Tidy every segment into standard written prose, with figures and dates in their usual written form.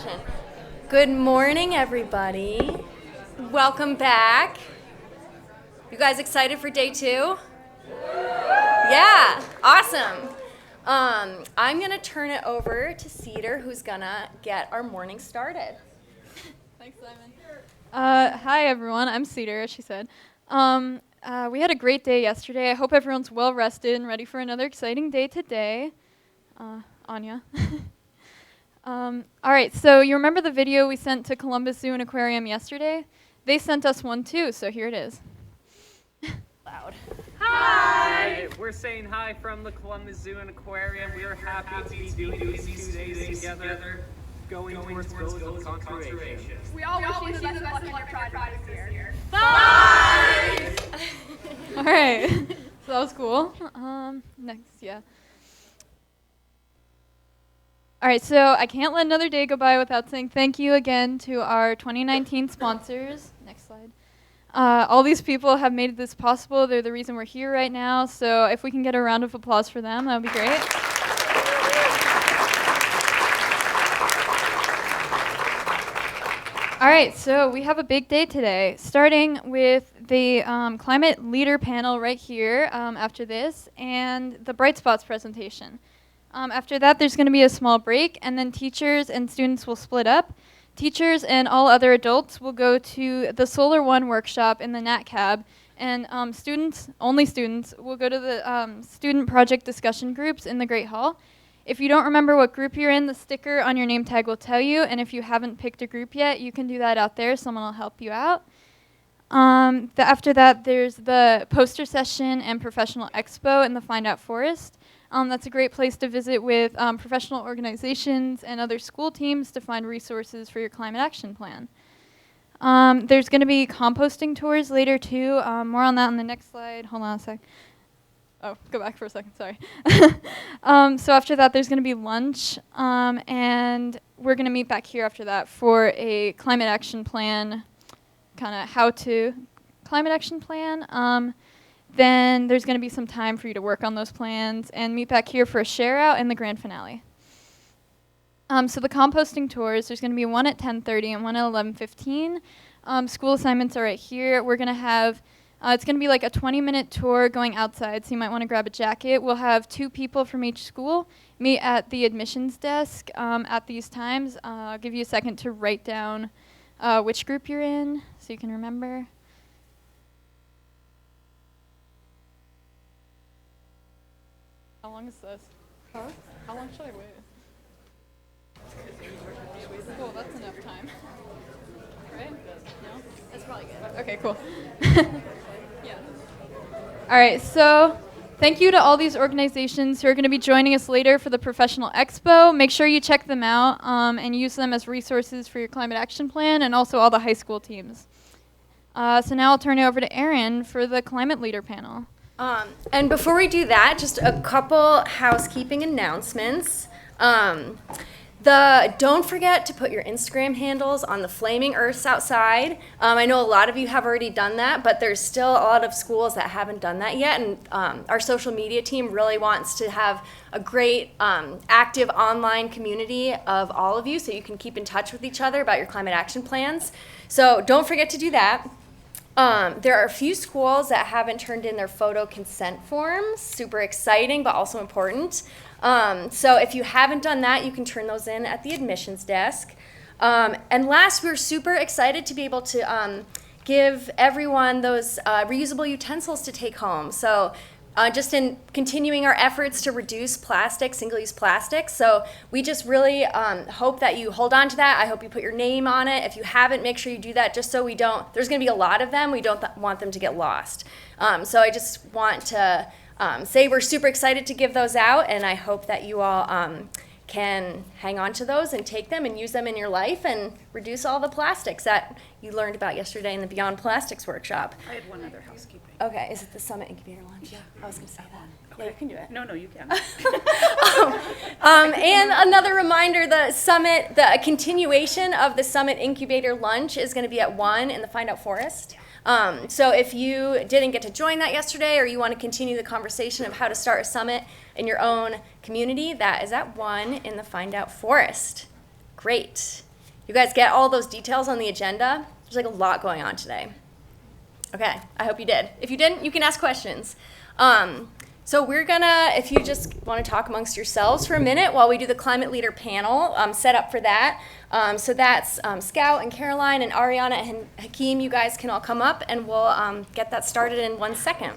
presentation. Good morning, everybody. Welcome back. You guys excited for day 2? Yeah, awesome. I'm going to turn it over to Cedar, who's going to get our morning started. Thanks, Simon. Hi, everyone. I'm Cedar, as she said. We had a great day yesterday. I hope everyone's well rested and ready for another exciting day today. Anya. All right, so you remember the video we sent to Columbus Zoo and Aquarium yesterday? They sent us one too, so here it is. Loud. Hi! We're saying hi from the Columbus Zoo and Aquarium. We are happy to be doing these 2 days together, going towards goals of conservation. We all wish you the best of luck in your project this year. Bye! All right, so that was cool. Next, yeah. All right, so I can't let another day go by without saying thank you again to our 2019 sponsors. Next slide. All these people have made this possible. They're the reason we're here right now. So if we can get a round of applause for them, that would be great. All right, so we have a big day today, starting with the climate leader panel right here after this, and the Bright Spots presentation. After that, there's going to be a small break, and then teachers and students will split up. Teachers and all other adults will go to the Solar One workshop in the Nat Cab, and students, only students, will go to the student project discussion groups in the Great Hall. If you don't remember what group you're in, the sticker on your name tag will tell you, and if you haven't picked a group yet, you can do that out there. Someone will help you out. After that, there's the poster session and professional expo in the Find Out Forest. That's a great place to visit with professional organizations and other school teams to find resources for your climate action plan. There's going to be composting tours later too. More on that on the next slide. Hold on a sec. Oh, go back for a second, sorry. So after that, there's going to be lunch, and we're going to meet back here after that for a climate action plan, kind of how-to climate action plan. Then there's going to be some time for you to work on those plans and meet back here for a share-out and the grand finale. So the composting tours, there's going to be one at 10:30 and one at 11:15. School assignments are right here. We're going to have, it's going to be like a 20-minute tour going outside, so you might want to grab a jacket. We'll have 2 people from each school meet at the admissions desk at these times. I'll give you a second to write down which group you're in so you can remember. How long is this? Huh? How long should I wait? Cool, that's enough time. Right? No? That's probably good. Okay, cool. Yeah. All right, so thank you to all these organizations who are going to be joining us later for the Professional Expo. Make sure you check them out and use them as resources for your climate action plan and also all the high school teams. So now I'll turn it over to Erin for the Climate Leader panel. And before we do that, just a couple housekeeping announcements. Don't forget to put your Instagram handles on the flaming earths outside. I know a lot of you have already done that, but there's still a lot of schools that haven't done that yet, and our social media team really wants to have a great active online community of all of you so you can keep in touch with each other about your climate action plans. So don't forget to do that. There are a few schools that haven't turned in their photo consent forms. Super exciting, but also important. So if you haven't done that, you can turn those in at the admissions desk. And last, we're super excited to be able to give everyone those reusable utensils to take home. So just in continuing our efforts to reduce plastic, single-use plastic. So we just really hope that you hold on to that. I hope you put your name on it. If you haven't, make sure you do that just so we don't, there's going to be a lot of them. We don't want them to get lost. So I just want to say we're super excited to give those out, and I hope that you all can hang on to those and take them and use them in your life and reduce all the plastics that you learned about yesterday in the Beyond Plastics workshop. I had one other housekeeping. Okay, is it the Summit Incubator Lunch? Yeah. I was going to say that. Okay. Yeah, you can do it. No, you can. And another reminder, the Summit, the continuation of the Summit Incubator Lunch is going to be at 1 in the Find Out Forest. So if you didn't get to join that yesterday, or you want to continue the conversation of how to start a summit in your own community, that is at 1 in the Find Out Forest. Great. You guys get all those details on the agenda? There's like a lot going on today. Okay, I hope you did. If you didn't, you can ask questions. So we're gonna, if you just want to talk amongst yourselves for a minute while we do the climate leader panel, set up for that. So that's Scout and Caroline and Aryaana and Hakim. You guys can all come up and we'll get that started in 1 second.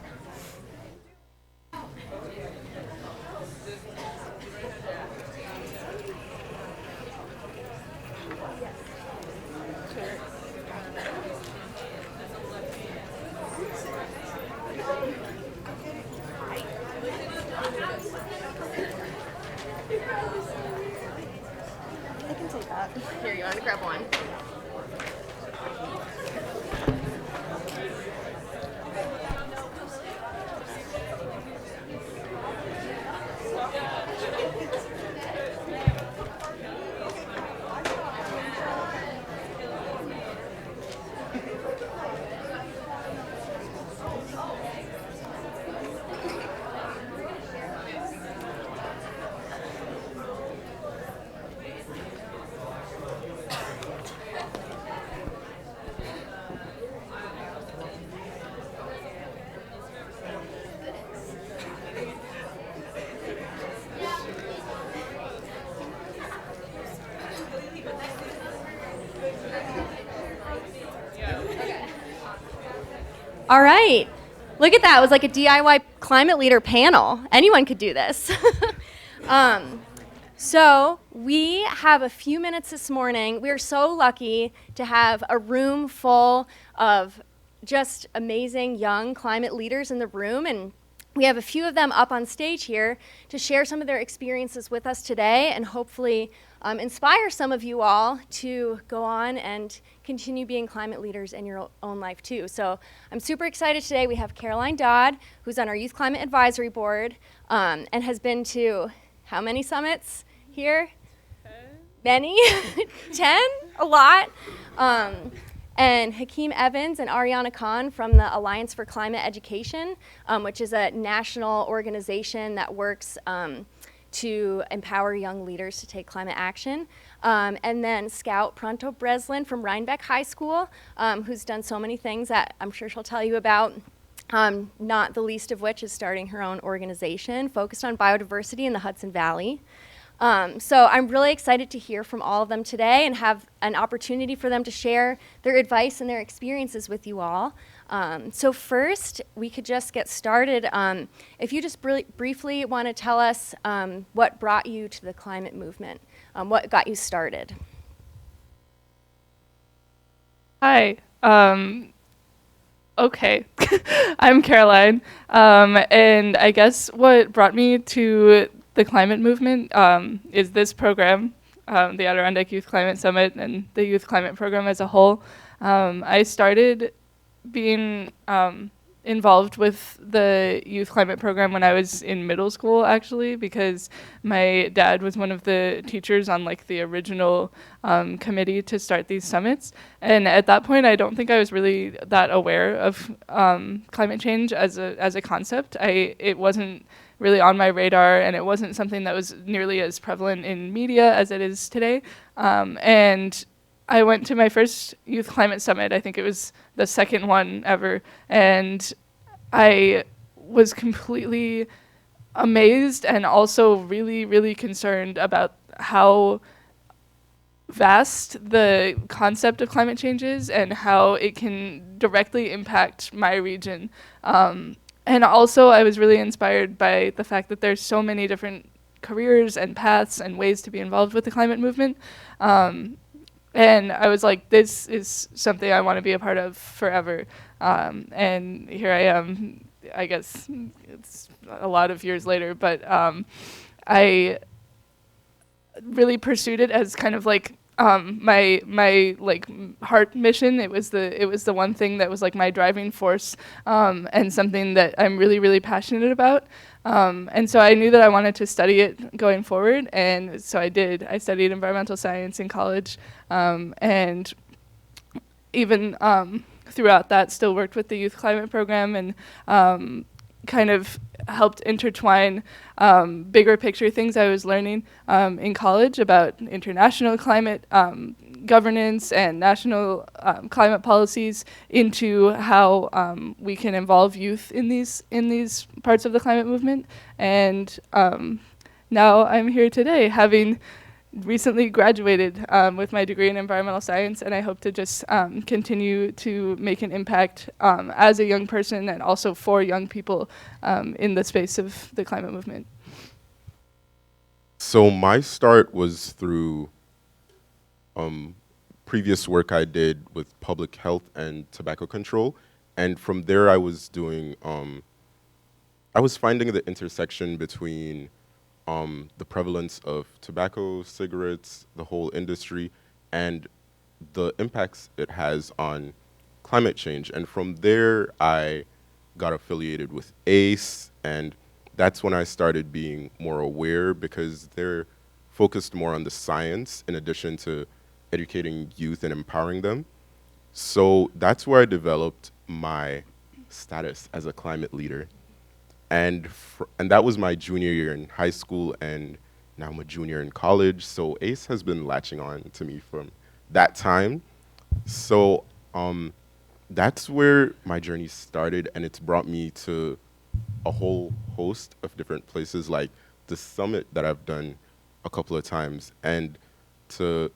Here, you want to grab one? All right. Look at that. It was like a DIY climate leader panel. Anyone could do this. So we have a few minutes this morning. We are so lucky to have a room full of just amazing young climate leaders in the room, and we have a few of them up on stage here to share some of their experiences with us today and hopefully inspire some of you all to go on and continue being climate leaders in your own life too. So I'm super excited today. We have Caroline Dodd, who's on our Youth Climate Advisory Board and has been to how many summits here? 10. Many? 10? A lot. And Hakim Evans and Aryaana Khan from the Alliance for Climate Education, which is a national organization that works to empower young leaders to take climate action. And then Scout Pronto Breslin from Rhinebeck High School, who's done so many things that I'm sure she'll tell you about, not the least of which is starting her own organization focused on biodiversity in the Hudson Valley. So I'm really excited to hear from all of them today and have an opportunity for them to share their advice and their experiences with you all. So first, we could just get started. If you just briefly want to tell us what brought you to the climate movement, what got you started. Hi. Okay. I'm Caroline. And I guess what brought me to the climate movement is this program, the Adirondack Youth Climate Summit and the Youth Climate Program as a whole. I started being involved with the Youth Climate Program when I was in middle school, actually, because my dad was one of the teachers on like the original committee to start these summits. And at that point, I don't think I was really that aware of climate change as a concept. It wasn't really on my radar, and it wasn't something that was nearly as prevalent in media as it is today. And I went to my first Youth Climate Summit. I think it was the second one ever, and I was completely amazed and also really, really concerned about how vast the concept of climate change is and how it can directly impact my region. And also, I was really inspired by the fact that there's so many different careers and paths and ways to be involved with the climate movement. And I was like, this is something I want to be a part of forever. And here I am, I guess it's a lot of years later, but I really pursued it as kind of like my like heart mission. It was the one thing that was like my driving force, and something that I'm really, really passionate about. And so I knew that I wanted to study it going forward, and so I did. I studied environmental science in college, and even throughout that still worked with the Youth Climate Program and kind of helped intertwine bigger picture things I was learning in college about international climate governance and national climate policies into how we can involve youth in these parts of the climate movement. And now I'm here today, having recently graduated with my degree in environmental science, and I hope to just continue to make an impact as a young person and also for young people in the space of the climate movement. So my start was through previous work I did with public health and tobacco control, and from there I was doing, I was finding the intersection between the prevalence of tobacco, cigarettes, the whole industry, and the impacts it has on climate change. And from there, I got affiliated with ACE, and that's when I started being more aware, because they're focused more on the science in addition to educating youth and empowering them. So that's where I developed my status as a climate leader. And that was my junior year in high school, and now I'm a junior in college. So ACE has been latching on to me from that time. So that's where my journey started, and it's brought me to a whole host of different places, like the summit that I've done a couple of times, and to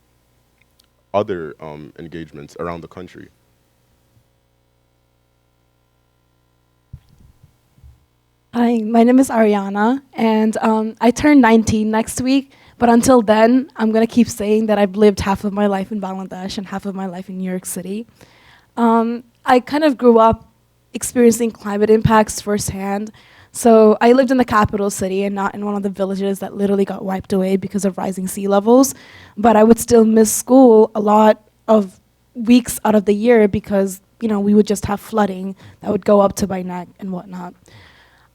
other engagements around the country. Hi, my name is Aryaana, and I turn 19 next week, but until then, I'm going to keep saying that I've lived half of my life in Bangladesh and half of my life in New York City. I kind of grew up experiencing climate impacts firsthand. So I lived in the capital city and not in one of the villages that literally got wiped away because of rising sea levels, but I would still miss school a lot of weeks out of the year because, you know, we would just have flooding that would go up to my neck and whatnot.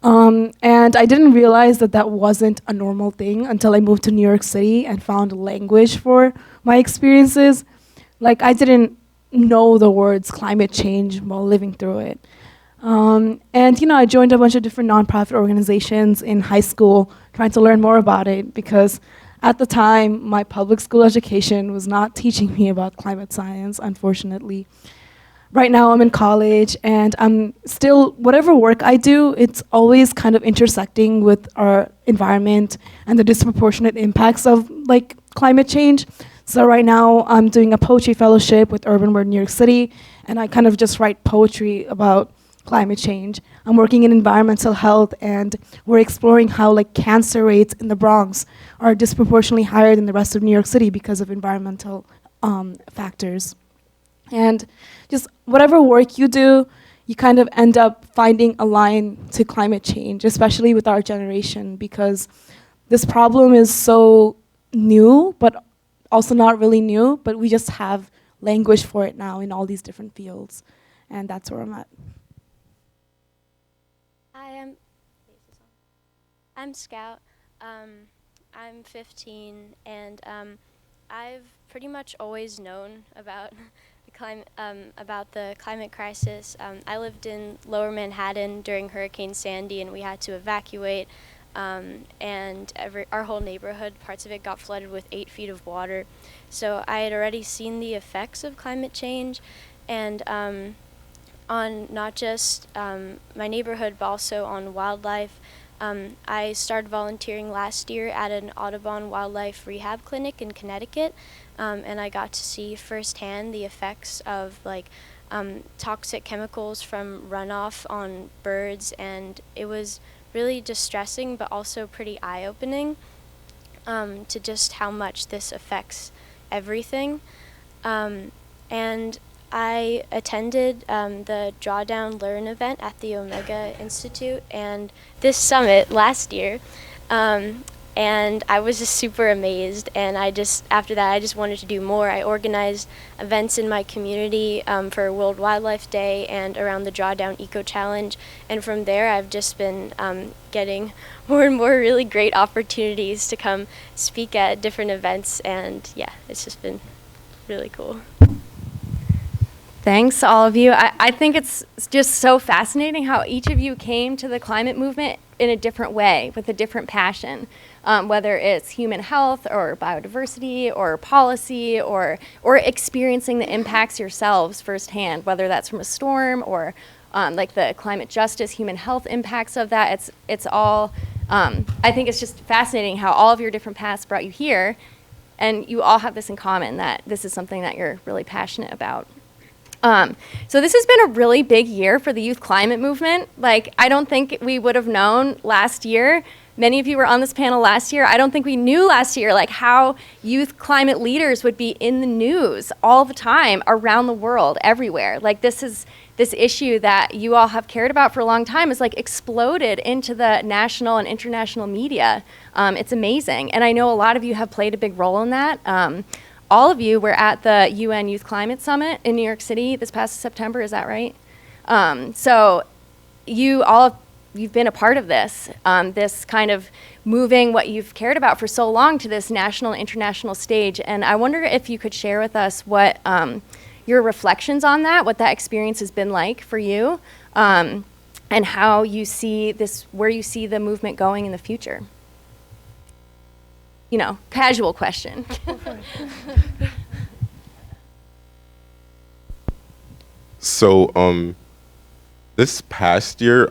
And I didn't realize that that wasn't a normal thing until I moved to New York City and found language for my experiences. Like, I didn't know the words climate change while living through it. And, you know, I joined a bunch of different nonprofit organizations in high school trying to learn more about it because at the time, my public school education was not teaching me about climate science, unfortunately. Right now I'm in college and I'm still, whatever work I do, it's always kind of intersecting with our environment and the disproportionate impacts of like climate change. So right now I'm doing a poetry fellowship with Urban Word New York City, and I kind of just write poetry about climate change. I'm working in environmental health, and we're exploring how like cancer rates in the Bronx are disproportionately higher than the rest of New York City because of environmental factors. And just whatever work you do, you kind of end up finding a line to climate change, especially with our generation, because this problem is so new, but also not really new, but we just have language for it now in all these different fields. And that's where I'm at. Hi, I'm Scout. I'm 15, and I've pretty much always known about the climate crisis. I lived in Lower Manhattan during Hurricane Sandy, and we had to evacuate. And our whole neighborhood, parts of it got flooded with 8 feet of water. So I had already seen the effects of climate change, and on not just my neighborhood, but also on wildlife. I started volunteering last year at an Audubon wildlife rehab clinic in Connecticut, and I got to see firsthand the effects of like toxic chemicals from runoff on birds, and it was really distressing but also pretty eye-opening to just how much this affects everything. And I attended the Drawdown Learn event at the Omega Institute and this summit last year, and I was just super amazed, and after that I just wanted to do more. I organized events in my community for World Wildlife Day and around the Drawdown Eco Challenge, and from there I've just been getting more and more really great opportunities to come speak at different events, and yeah, it's just been really cool. Thanks, all of you. I think it's just so fascinating how each of you came to the climate movement in a different way, with a different passion, whether it's human health or biodiversity or policy or experiencing the impacts yourselves firsthand, whether that's from a storm or like the climate justice, human health impacts of that. It's all, I think it's just fascinating how all of your different paths brought you here, and you all have this in common, that this is something that you're really passionate about. So this has been a really big year for the youth climate movement. Like, I don't think we would have known last year. Many of you were on this panel last year. I don't think we knew last year like how youth climate leaders would be in the news all the time around the world, everywhere. Like, this issue that you all have cared about for a long time is like exploded into the national and international media. It's amazing. And I know a lot of you have played a big role in that. All of you were at the UN Youth Climate Summit in New York City this past September, is that right? So you've been a part of this, this kind of moving what you've cared about for so long to this national and international stage. And I wonder if you could share with us what your reflections on that, what that experience has been like for you, and how you see this, where you see the movement going in the future. You know, casual question. So this past year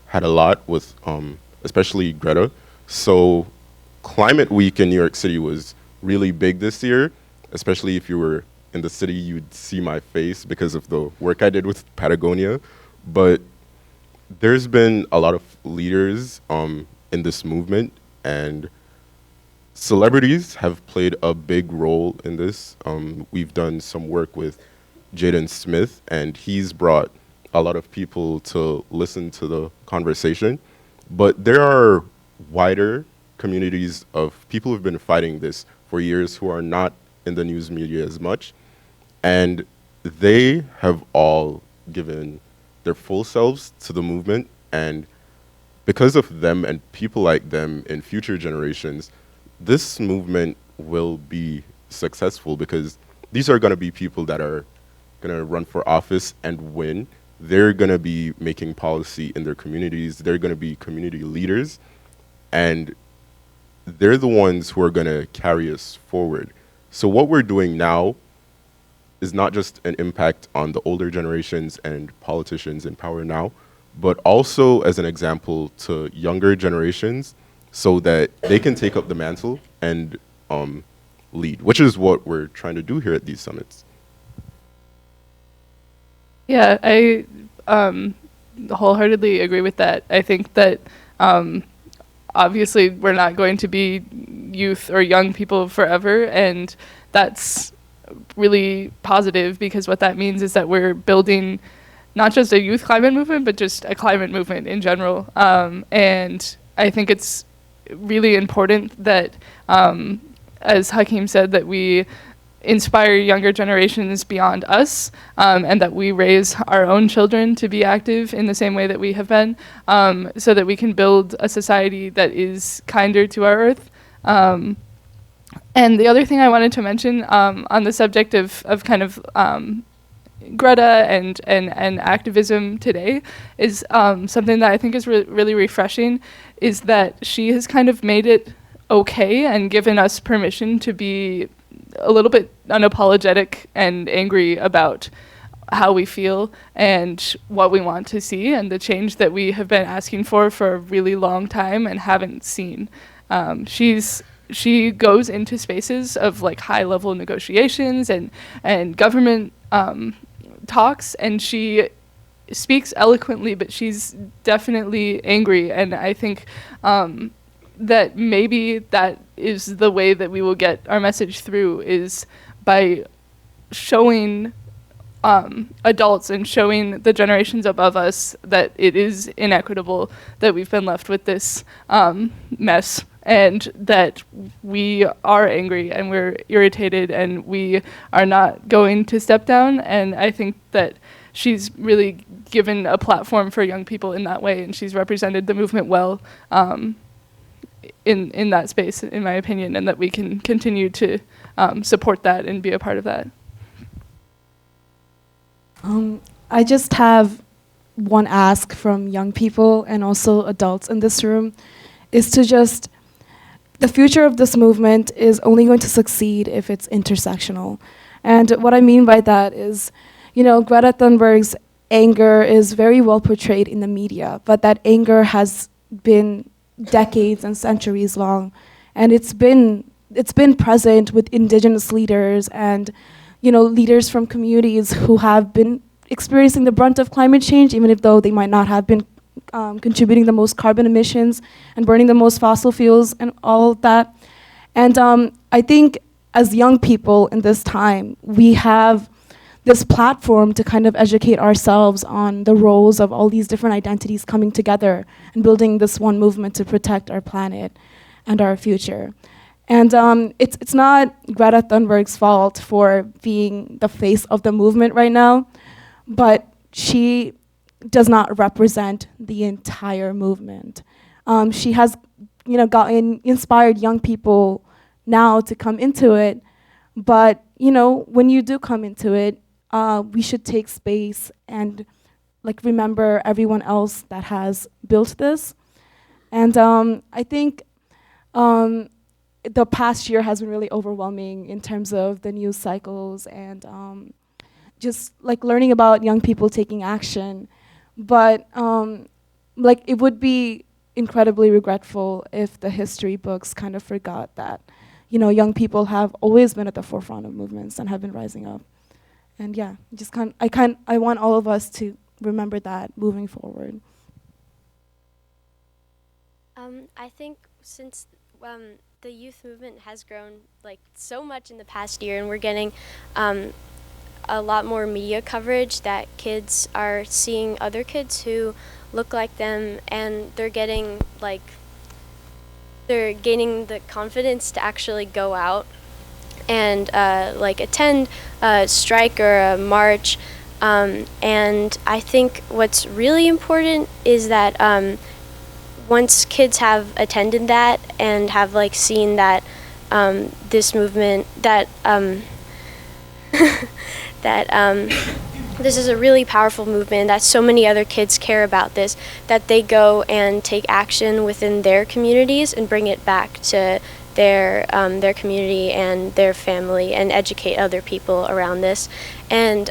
had a lot with especially Greta. So Climate Week in New York City was really big this year, especially if you were in the city, you'd see my face because of the work I did with Patagonia. But there's been a lot of leaders in this movement, and celebrities have played a big role in this. We've done some work with Jaden Smith, and he's brought a lot of people to listen to the conversation. But there are wider communities of people who've been fighting this for years who are not in the news media as much. And they have all given their full selves to the movement. And because of them and people like them in future generations, this movement will be successful, because these are going to be people that are going to run for office and win. They're going to be making policy in their communities. They're going to be community leaders. And they're the ones who are going to carry us forward. So what we're doing now is not just an impact on the older generations and politicians in power now, but also as an example to younger generations, so that they can take up the mantle and lead, which is what we're trying to do here at these summits. Yeah, I wholeheartedly agree with that. I think that obviously we're not going to be youth or young people forever, and that's really positive, because what that means is that we're building not just a youth climate movement, but just a climate movement in general. And I think it's really important that, as Hakim said, that we inspire younger generations beyond us, and that we raise our own children to be active in the same way that we have been, so that we can build a society that is kinder to our earth. And the other thing I wanted to mention on the subject of kind of Greta and activism today is something that I think is really refreshing, is that she has kind of made it okay and given us permission to be a little bit unapologetic and angry about how we feel and what we want to see, and the change that we have been asking for a really long time and haven't seen. She goes into spaces of like high level negotiations and government talks, and she speaks eloquently, but she's definitely angry. And I think that maybe that is the way that we will get our message through, is by showing adults and showing the generations above us that it is inequitable, that we've been left with this mess, and that we are angry and we're irritated and we are not going to step down. And I think that she's really given a platform for young people in that way, and she's represented the movement well in that space, in my opinion, and that we can continue to support that and be a part of that. I just have one ask from young people and also adults in this room is to just, the future of this movement is only going to succeed if it's intersectional. And what I mean by that is, Greta Thunberg's anger is very well portrayed in the media, but that anger has been decades and centuries long. And it's been present with indigenous leaders and, leaders from communities who have been experiencing the brunt of climate change, even if though they might not have been contributing the most carbon emissions and burning the most fossil fuels and all of that. And I think as young people in this time, we have this platform to kind of educate ourselves on the roles of all these different identities coming together and building this one movement to protect our planet and our future. And it's not Greta Thunberg's fault for being the face of the movement right now, but she does not represent the entire movement. She has, inspired young people now to come into it, but when you do come into it, we should take space and remember everyone else that has built this. And I think the past year has been really overwhelming in terms of the news cycles and just learning about young people taking action. But it would be incredibly regretful if the history books kind of forgot that, young people have always been at the forefront of movements and have been rising up. And yeah, I want all of us to remember that moving forward. I think since the youth movement has grown so much in the past year, and we're getting a lot more media coverage that kids are seeing other kids who look like them, and they're gaining the confidence to actually go out and attend a strike or a march. And I think what's really important is that once kids have attended that and have seen that this movement that this is a really powerful movement, that so many other kids care about this, that they go and take action within their communities and bring it back to their community and their family and educate other people around this. And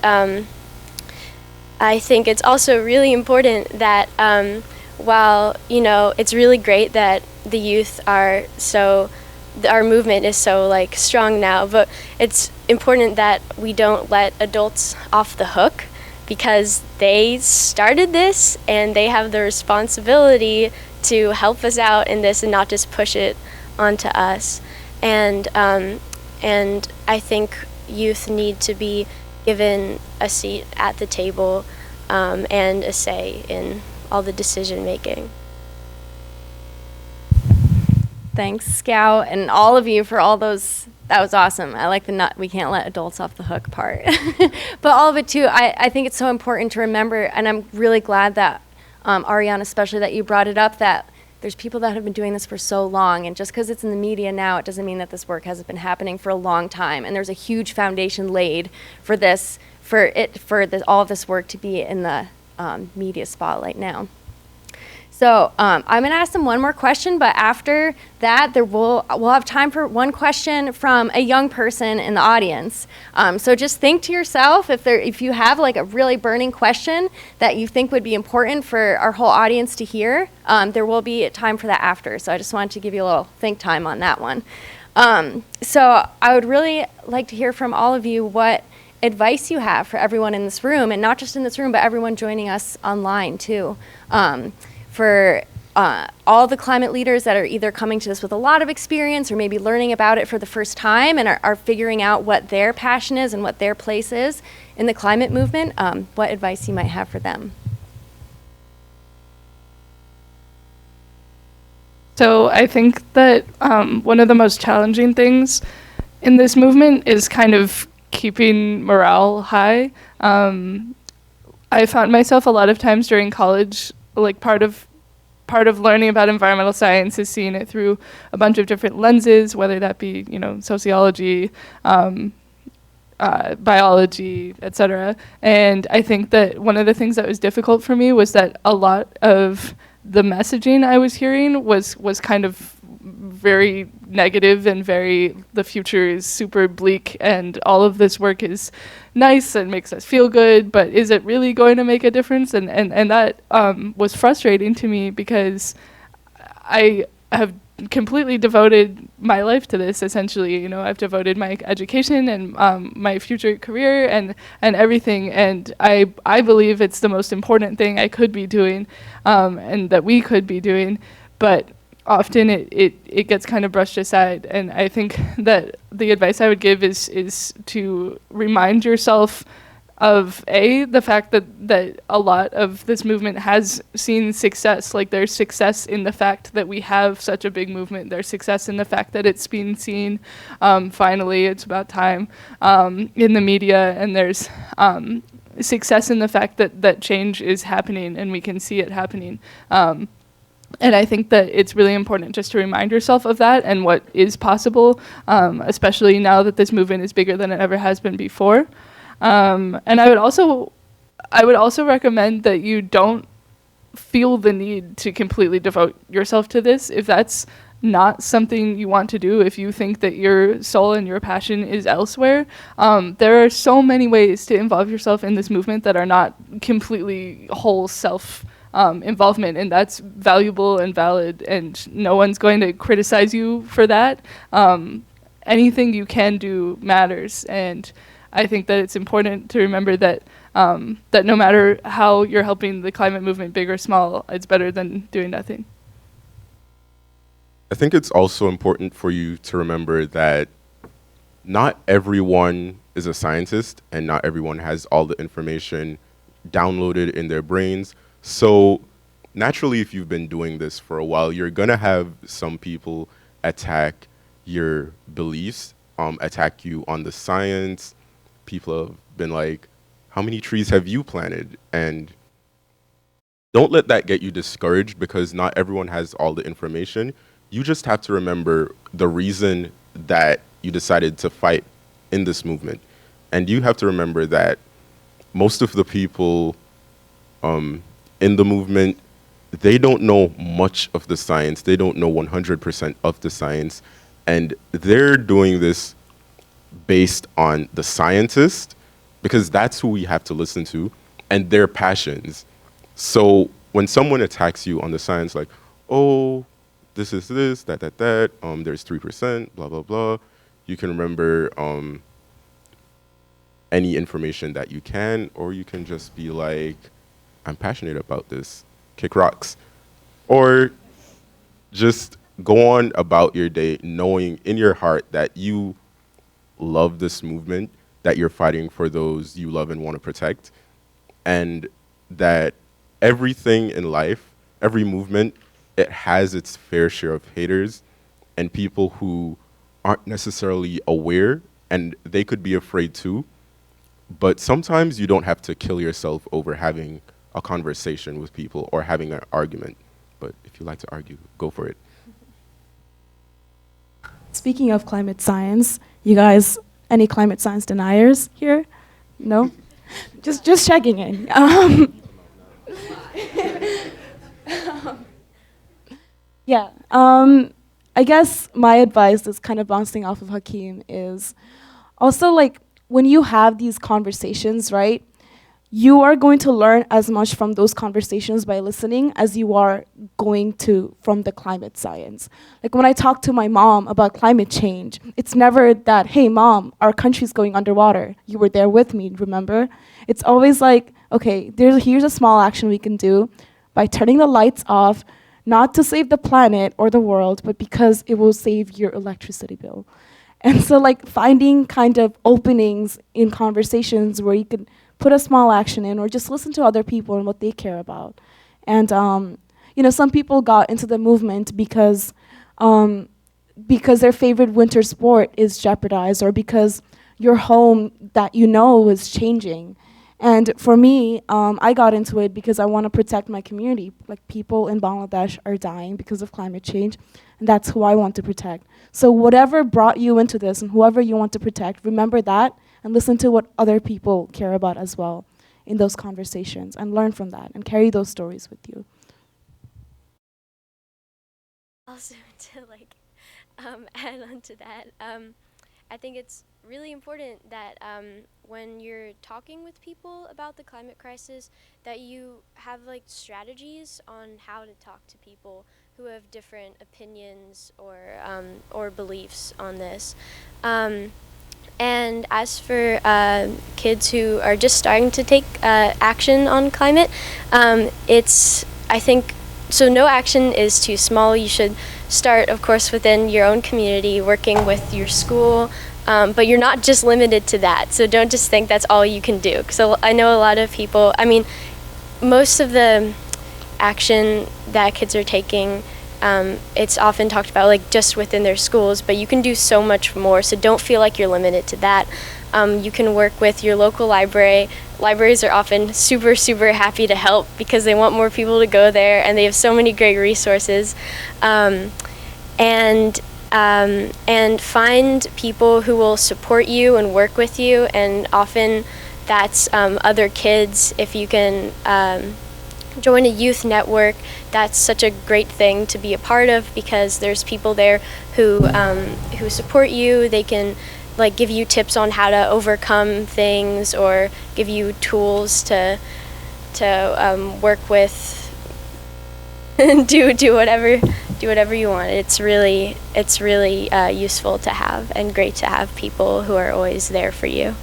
I think it's also really important that while it's really great that the youth are our movement is so strong now, but it's important that we don't let adults off the hook, because they started this and they have the responsibility to help us out in this and not just push it onto us. And I think youth need to be given a seat at the table and a say in all the decision making. Thanks, Scout, and all of you for all those. That was awesome. I like the we can't let adults off the hook part. But all of it too, I think it's so important to remember, and I'm really glad that, Aryaana, especially that you brought it up, that there's people that have been doing this for so long, and just because it's in the media now, it doesn't mean that this work hasn't been happening for a long time. And there's a huge foundation laid for this, all of this work to be in the media spotlight now. So I'm going to ask them one more question, but after that, we'll have time for one question from a young person in the audience. So just think to yourself, if you have a really burning question that you think would be important for our whole audience to hear, there will be time for that after. So I just wanted to give you a little think time on that one. So I would really like to hear from all of you what advice you have for everyone in this room, and not just in this room, but everyone joining us online too. For all the climate leaders that are either coming to this with a lot of experience or maybe learning about it for the first time and are figuring out what their passion is and what their place is in the climate movement, what advice you might have for them. So I think that one of the most challenging things in this movement is kind of keeping morale high. I found myself a lot of times during college, part of learning about environmental science is seeing it through a bunch of different lenses, whether that be, sociology, biology, etc. And I think that one of the things that was difficult for me was that a lot of the messaging I was hearing was kind of very negative and very, the future is super bleak and all of this work is nice and makes us feel good, but is it really going to make a difference? And that was frustrating to me because I have completely devoted my life to this, essentially. You know, I've devoted my education and my future career and everything, and I believe it's the most important thing I could be doing, and that we could be doing, but often it gets kind of brushed aside. And I think that the advice I would give is to remind yourself of the fact that a lot of this movement has seen success. Like, there's success in the fact that we have such a big movement. There's success in the fact that it's been seen, finally, it's about time, in the media. And there's success in the fact that change is happening and we can see it happening. And I think that it's really important just to remind yourself of that and what is possible, especially now that this movement is bigger than it ever has been before. And I would also recommend that you don't feel the need to completely devote yourself to this. If that's not something you want to do, if you think that your soul and your passion is elsewhere, there are so many ways to involve yourself in this movement that are not completely whole self involvement, and that's valuable and valid, and no one's going to criticize you for that. Anything you can do matters, and I think that it's important to remember that that no matter how you're helping the climate movement, big or small, it's better than doing nothing. I think it's also important for you to remember that not everyone is a scientist and not everyone has all the information downloaded in their brains. So naturally, if you've been doing this for a while, you're going to have some people attack your beliefs, attack you on the science. People have been like, how many trees have you planted? And don't let that get you discouraged, because not everyone has all the information. You just have to remember the reason that you decided to fight in this movement. And you have to remember that most of the people in the movement, they don't know much of the science. They don't know 100% of the science. And they're doing this based on the scientist, because that's who we have to listen to, and their passions. So when someone attacks you on the science, like, oh, this is this, that, there's 3%, blah, blah, blah, you can remember any information that you can, or you can just be like, I'm passionate about this, kick rocks. Or just go on about your day knowing in your heart that you love this movement, that you're fighting for those you love and want to protect, and that everything in life, every movement, it has its fair share of haters and people who aren't necessarily aware, and they could be afraid too. But sometimes you don't have to kill yourself over having a conversation with people or having an argument. But if you like to argue, go for it. Speaking of climate science, you guys, any climate science deniers here? No? just checking in. Yeah. I guess my advice is kind of bouncing off of Hakim is also, like, when you have these conversations, right, you are going to learn as much from those conversations by listening as you are going to from the climate science. Like, when I talk to my mom about climate change, it's never that, hey, mom, our country's going underwater. You were there with me, remember? It's always like, okay, here's a small action we can do by turning the lights off, not to save the planet or the world, but because it will save your electricity bill. And so, like, finding kind of openings in conversations where you can put a small action in, or just listen to other people and what they care about. And you know, some people got into the movement because their favorite winter sport is jeopardized, or because your home that you know is changing. And for me, I got into it because I want to protect my community. Like, people in Bangladesh are dying because of climate change, and that's who I want to protect. So whatever brought you into this and whoever you want to protect, remember that and listen to what other people care about as well in those conversations, and learn from that and carry those stories with you. Also, to add on to that, I think it's really important that when you're talking with people about the climate crisis, that you have strategies on how to talk to people who have different opinions or beliefs on this. And as for kids who are just starting to take action on climate, I think, so no action is too small. You should start, of course, within your own community, working with your school, but you're not just limited to that. So don't just think that's all you can do. So I know a lot of people, most of the action that kids are taking, it's often talked about just within their schools, but you can do so much more, so don't feel like you're limited to that. You can work with your local library. Libraries are often super, super happy to help because they want more people to go there, and they have so many great resources. And find people who will support you and work with you, and often that's other kids. If you can join a youth network, that's such a great thing to be a part of, because there's people there who support you. They can give you tips on how to overcome things, or give you tools to work with and do whatever you want. It's really useful to have, and great to have people who are always there for you.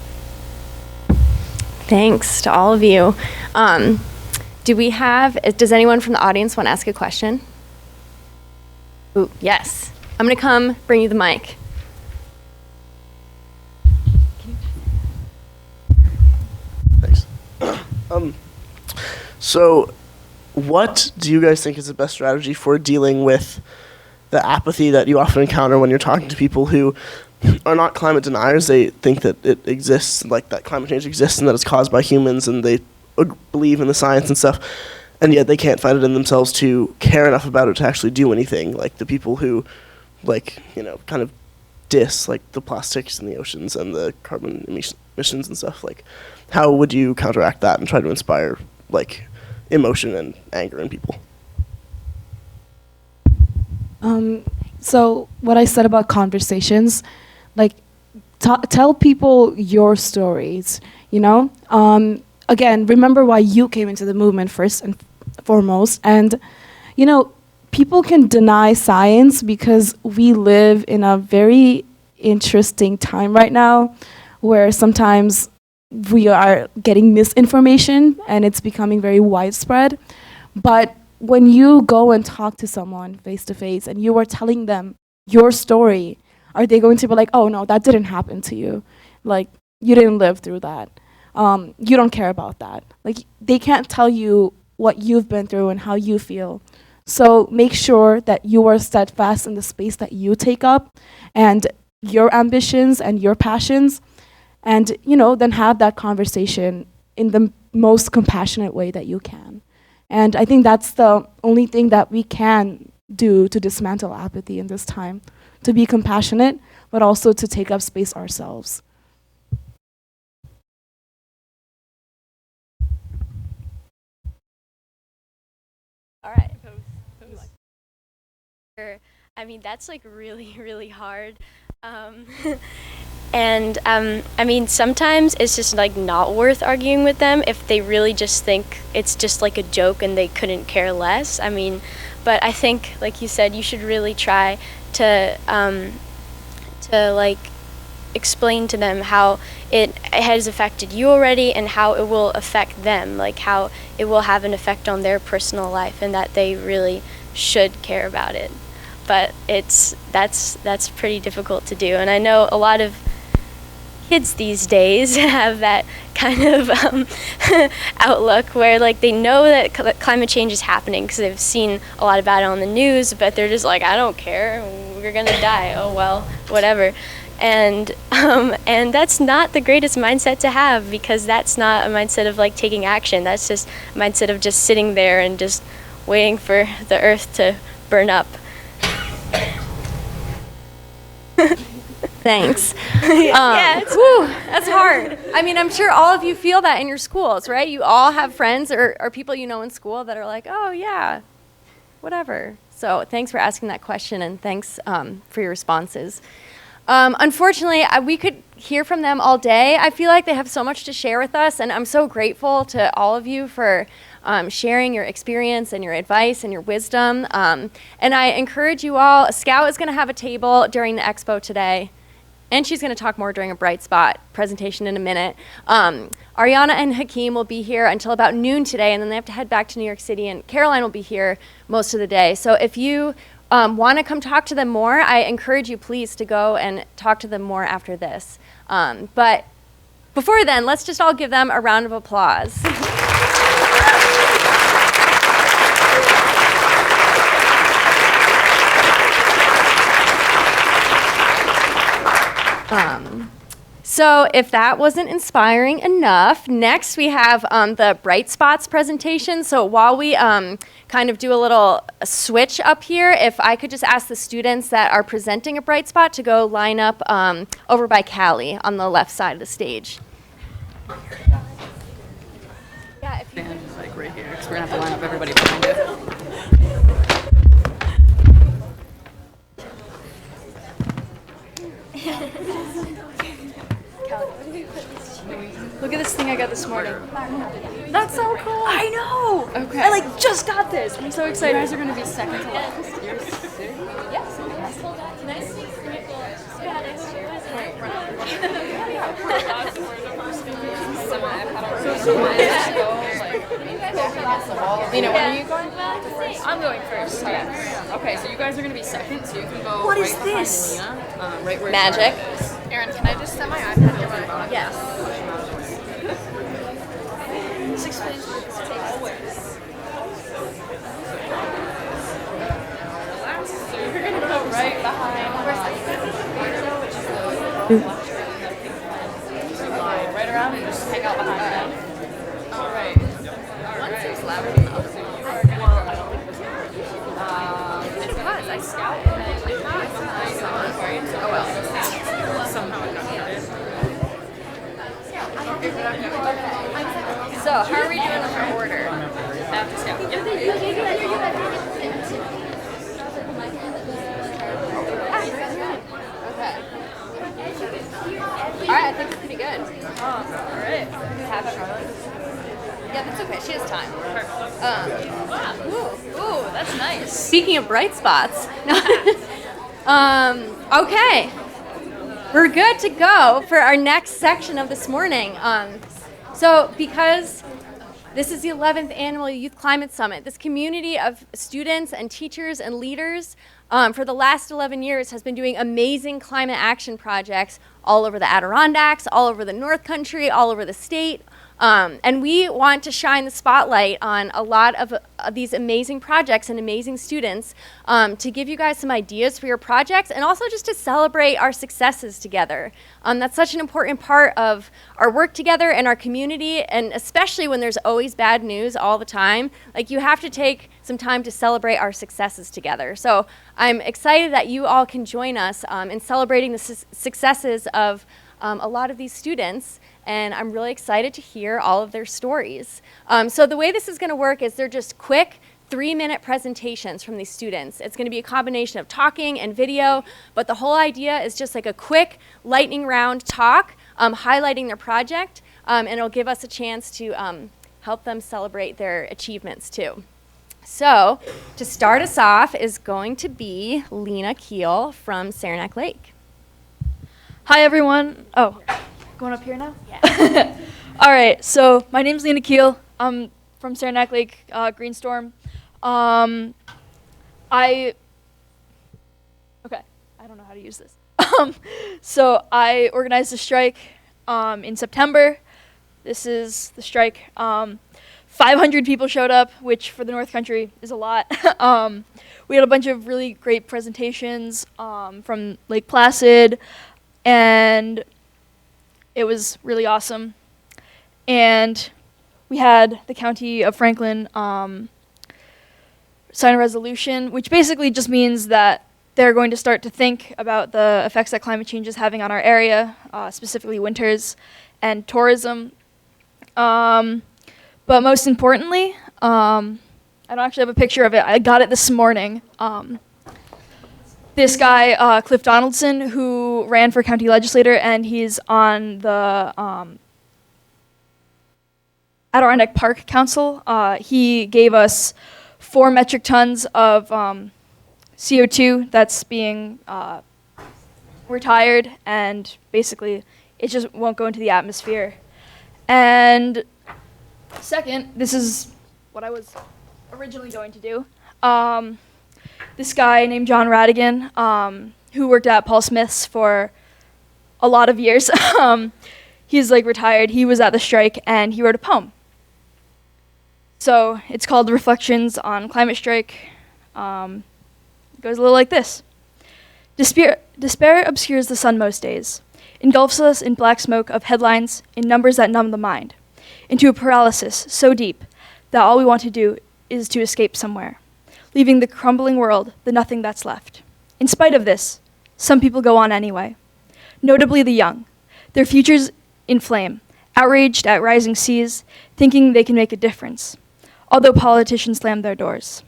Thanks to all of you. Does anyone from the audience want to ask a question? Ooh, yes. I'm going to come bring you the mic. Thanks. So what do you guys think is the best strategy for dealing with the apathy that you often encounter when you're talking to people who are not climate deniers? They think that it exists, that climate change exists and that it's caused by humans, and they believe in the science and stuff, and yet they can't find it in themselves to care enough about it to actually do anything. Like the people who, kind of diss, the plastics in the oceans and the carbon emissions and stuff. How would you counteract that and try to inspire, emotion and anger in people? So what I said about conversations, tell people your stories, Again, remember why you came into the movement first and foremost. And, people can deny science because we live in a very interesting time right now where sometimes we are getting misinformation and it's becoming very widespread. But when you go and talk to someone face to face and you are telling them your story, are they going to be like, oh no, that didn't happen to you? You didn't live through that. You don't care about that. They can't tell you what you've been through and how you feel. So make sure that you are steadfast in the space that you take up and your ambitions and your passions, and then have that conversation in the most compassionate way that you can. And I think that's the only thing that we can do to dismantle apathy in this time, to be compassionate, but also to take up space ourselves. All right. That's really, really hard. And sometimes it's just not worth arguing with them if they really just think it's just a joke and they couldn't care less. But I think, like you said, you should really try to explain to them how it has affected you already and how it will affect them, how it will have an effect on their personal life, and that they really should care about it. But that's pretty difficult to do, and I know a lot of kids these days have that kind of outlook where they know that climate change is happening because they've seen a lot about it on the news, but they're just I don't care, we're gonna die, oh well, whatever. And that's not the greatest mindset to have, because that's not a mindset of taking action. That's just a mindset of just sitting there and just waiting for the earth to burn up. Thanks. Whew, that's hard. I mean, I'm sure all of you feel that in your schools, right? You all have friends or people you know in school that are like, oh, yeah, whatever. So thanks for asking that question, and thanks for your responses. Unfortunately, we could hear from them all day. I feel like they have so much to share with us, and I'm so grateful to all of you for sharing your experience and your advice and your wisdom. And I encourage you all, Scout is going to have a table during the expo today, and she's going to talk more during a Bright Spot presentation in a minute. Aryaana and Hakim will be here until about noon today, and then they have to head back to New York City, and Caroline will be here most of the day. So if you want to come talk to them more, I encourage you please to go and talk to them more after this. But before then, let's just all give them a round of applause. So if that wasn't inspiring enough, next we have the Bright Spots presentation. So while we kind of do a little switch up here, if I could just ask the students that are presenting a Bright Spot to go line up over by Callie on the left side of the stage. Yeah, if you Stand like right here, because we're gonna have to line up everybody behind it. Look at this thing I got this morning. That's so cool. I know. Okay. I like just got this. I'm so excited. You guys are gonna be second to last. Lena, when are you going? I'm going first. Okay, so you guys are gonna be second, so you can go. What right is behind this? Lena, right where Magic. Aaron, can I just set my iPad to my Yes. You're gonna go right behind. Right around and just hang out behind them. All right. Once it's loud enough, so you are gonna go. It's because I scout and I right? Oh well. Somehow it got started. So how are we doing with our order? After scout. Yep. Okay. All right, I think we're pretty good. All right. Have everyone. Yeah, that's okay. She has time. Ooh, that's nice. Speaking of bright spots. Okay. We're good to go for our next section of this morning. So because this is the 11th Annual Youth Climate Summit, this community of students and teachers and leaders for the last 11 years has been doing amazing climate action projects all over the Adirondacks, all over the North Country, all over the state. And we want to shine the spotlight on a lot of these amazing projects and amazing students to give you guys some ideas for your projects and also just to celebrate our successes together. That's such an important part of our work together and our community, and especially when there's always bad news all the time. Like, you have to take some time to celebrate our successes together. So I'm excited that you all can join us in celebrating the successes of a lot of these students, and I'm really excited to hear all of their stories. So the way this is going to work is they're just quick 3-minute presentations from these students. It's going to be a combination of talking and video, but the whole idea is just like a quick lightning round talk highlighting their project, and it'll give us a chance to help them celebrate their achievements too. So to start us off is going to be Lena Keel from Saranac Lake. Hi, everyone. Oh, going up here now? Yeah. All right, so my name's Lena Keel. I'm from Saranac Lake, Greenstorm. Okay, I don't know how to use this. So I organized a strike in September. This is the strike. 500 people showed up, which for the North Country is a lot. We had a bunch of really great presentations from Lake Placid, and it was really awesome. And we had the County of Franklin sign a resolution, which basically just means that they're going to start to think about the effects that climate change is having on our area, specifically winters and tourism. But most importantly, I don't actually have a picture of it. I got it this morning. This guy, Cliff Donaldson, who ran for county legislator, and he's on the Adirondack Park Council. He gave us 4 metric tons of CO2 that's being retired, and basically it just won't go into the atmosphere. And second, this is what I was originally going to do. This guy named John Radigan, who worked at Paul Smith's for a lot of years, he's like retired. He was at the strike and he wrote a poem. So it's called Reflections on Climate Strike. It goes a little like this. Despair obscures the sun most days, engulfs us in black smoke of headlines, in numbers that numb the mind, into a paralysis so deep that all we want to do is to escape somewhere, leaving the crumbling world the nothing that's left. In spite of this, some people go on anyway, notably the young, their futures in flame, outraged at rising seas, thinking they can make a difference, although politicians slam their doors.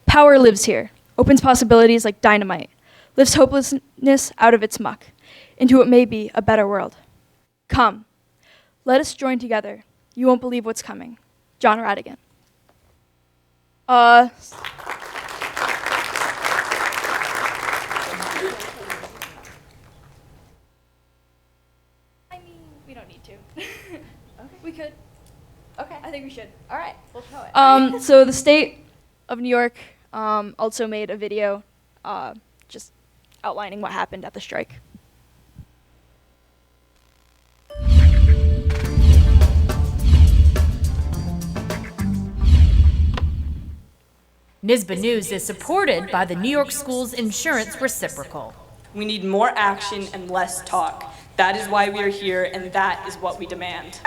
Power lives here, opens possibilities like dynamite, lifts hopelessness out of its muck, into what may be a better world. Come, let us join together. You won't believe what's coming. John Radigan. I mean, we don't need to. Okay. We could. Okay. I think we should. All right. We'll show it. So the state of New York also made a video just outlining what happened at the strike. NYSBA News is supported by the New York Schools Insurance Reciprocal. We need more action and less talk. That is why we are here, and that is what we demand.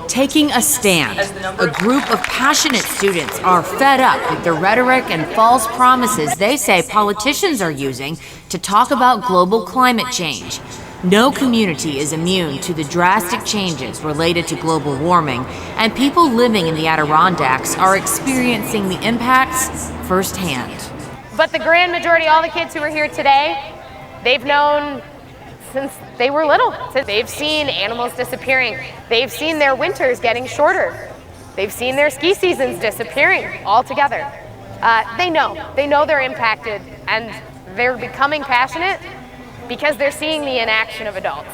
Taking a stand, a group of passionate students are fed up with the rhetoric and false promises they say politicians are using to talk about global climate change. No community is immune to the drastic changes related to global warming, and people living in the Adirondacks are experiencing the impacts firsthand. But the grand majority, all the kids who are here today, they've known since they were little. They've seen animals disappearing. They've seen their winters getting shorter. They've seen their ski seasons disappearing altogether. They know they're impacted, and they're becoming passionate because they're seeing the inaction of adults.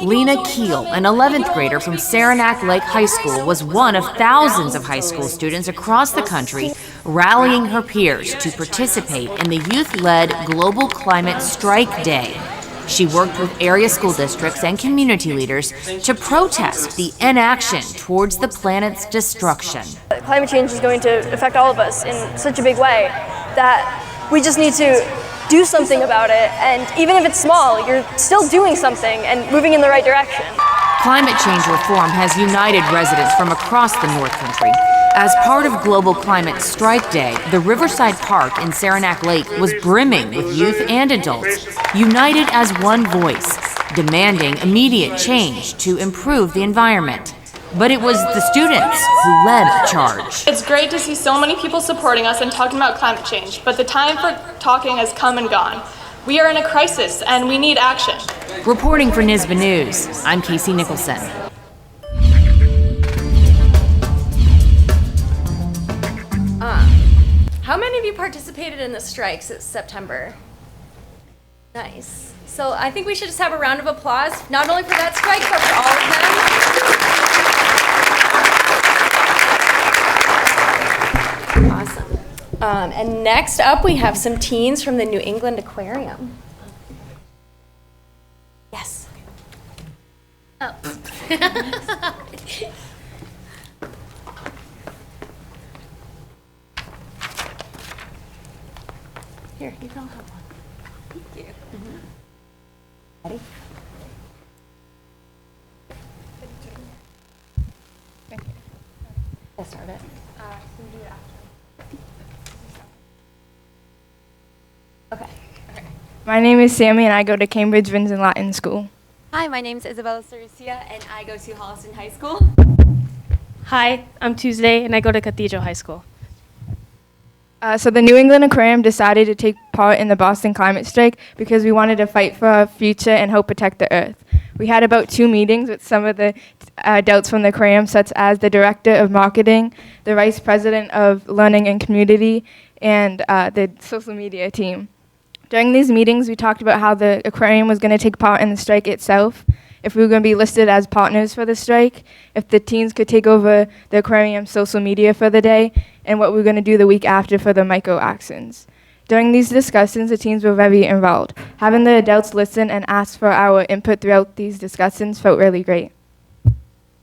Lena Keel, an 11th grader from Saranac Lake High School, was one of thousands of high school students across the country rallying her peers to participate in the youth-led Global Climate Strike Day. She worked with area school districts and community leaders to protest the inaction towards the planet's destruction. Climate change is going to affect all of us in such a big way that we just need to do something about it, and even if it's small, you're still doing something and moving in the right direction. Climate change reform has united residents from across the North Country. As part of Global Climate Strike Day, the Riverside Park in Saranac Lake was brimming with youth and adults, united as one voice, demanding immediate change to improve the environment. But it was the students who led the charge. It's great to see so many people supporting us and talking about climate change, but the time for talking has come and gone. We are in a crisis and we need action. Reporting for NYSBA News, I'm Casey Nicholson. How many of you participated in the strikes this September? Nice. So I think we should just have a round of applause, not only for that strike, but for all of them. Awesome. And next up, we have some teens from the New England Aquarium. Yes. Oh. Here, you can all have one. Thank you. Ready? Thank you. I'll start it. Can we do it after? Okay. My name is Sammy, and I go to Cambridge Vinson Latin School. Hi, my name is Isabella Cerucia, and I go to Holliston High School. Hi, I'm Tuesday, and I go to Cathedral High School. So the New England Aquarium decided to take part in the Boston climate strike because we wanted to fight for our future and help protect the Earth. We had about 2 meetings with some of the adults from the aquarium, such as the director of marketing, the vice president of learning and community, and the social media team. During these meetings, we talked about how the aquarium was going to take part in the strike itself, if we were going to be listed as partners for the strike, if the teens could take over the aquarium's social media for the day, and what we were going to do the week after for the micro-actions. During these discussions, the teens were very involved. Having the adults listen and ask for our input throughout these discussions felt really great.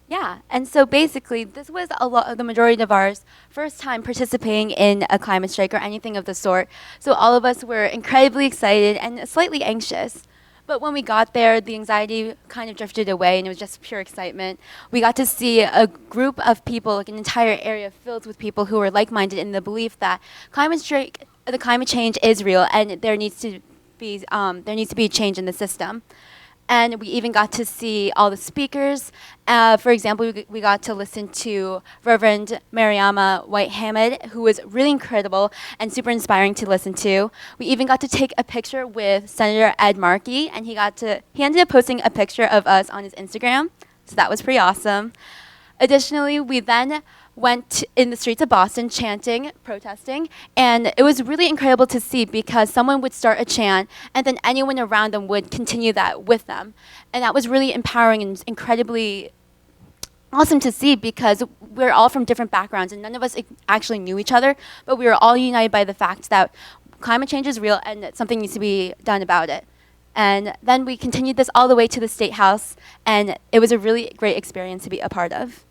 Yeah, and so basically, this was the majority of our first time participating in a climate strike or anything of the sort. So all of us were incredibly excited and slightly anxious. But when we got there, the anxiety kind of drifted away, and it was just pure excitement. We got to see a group of people, like an entire area filled with people who were like-minded in the belief that the climate change is real, and there needs to be a change in the system. And we even got to see all the speakers. For example, we got to listen to Reverend Mariama White-Hammond, who was really incredible and super inspiring to listen to. We even got to take a picture with Senator Ed Markey, and he ended up posting a picture of us on his Instagram, so that was pretty awesome. Additionally, we then went in the streets of Boston chanting, protesting, and it was really incredible to see because someone would start a chant and then anyone around them would continue that with them. And that was really empowering and incredibly awesome to see because we're all from different backgrounds and none of us actually knew each other, but we were all united by the fact that climate change is real and that something needs to be done about it. And then we continued this all the way to the State House, and it was a really great experience to be a part of.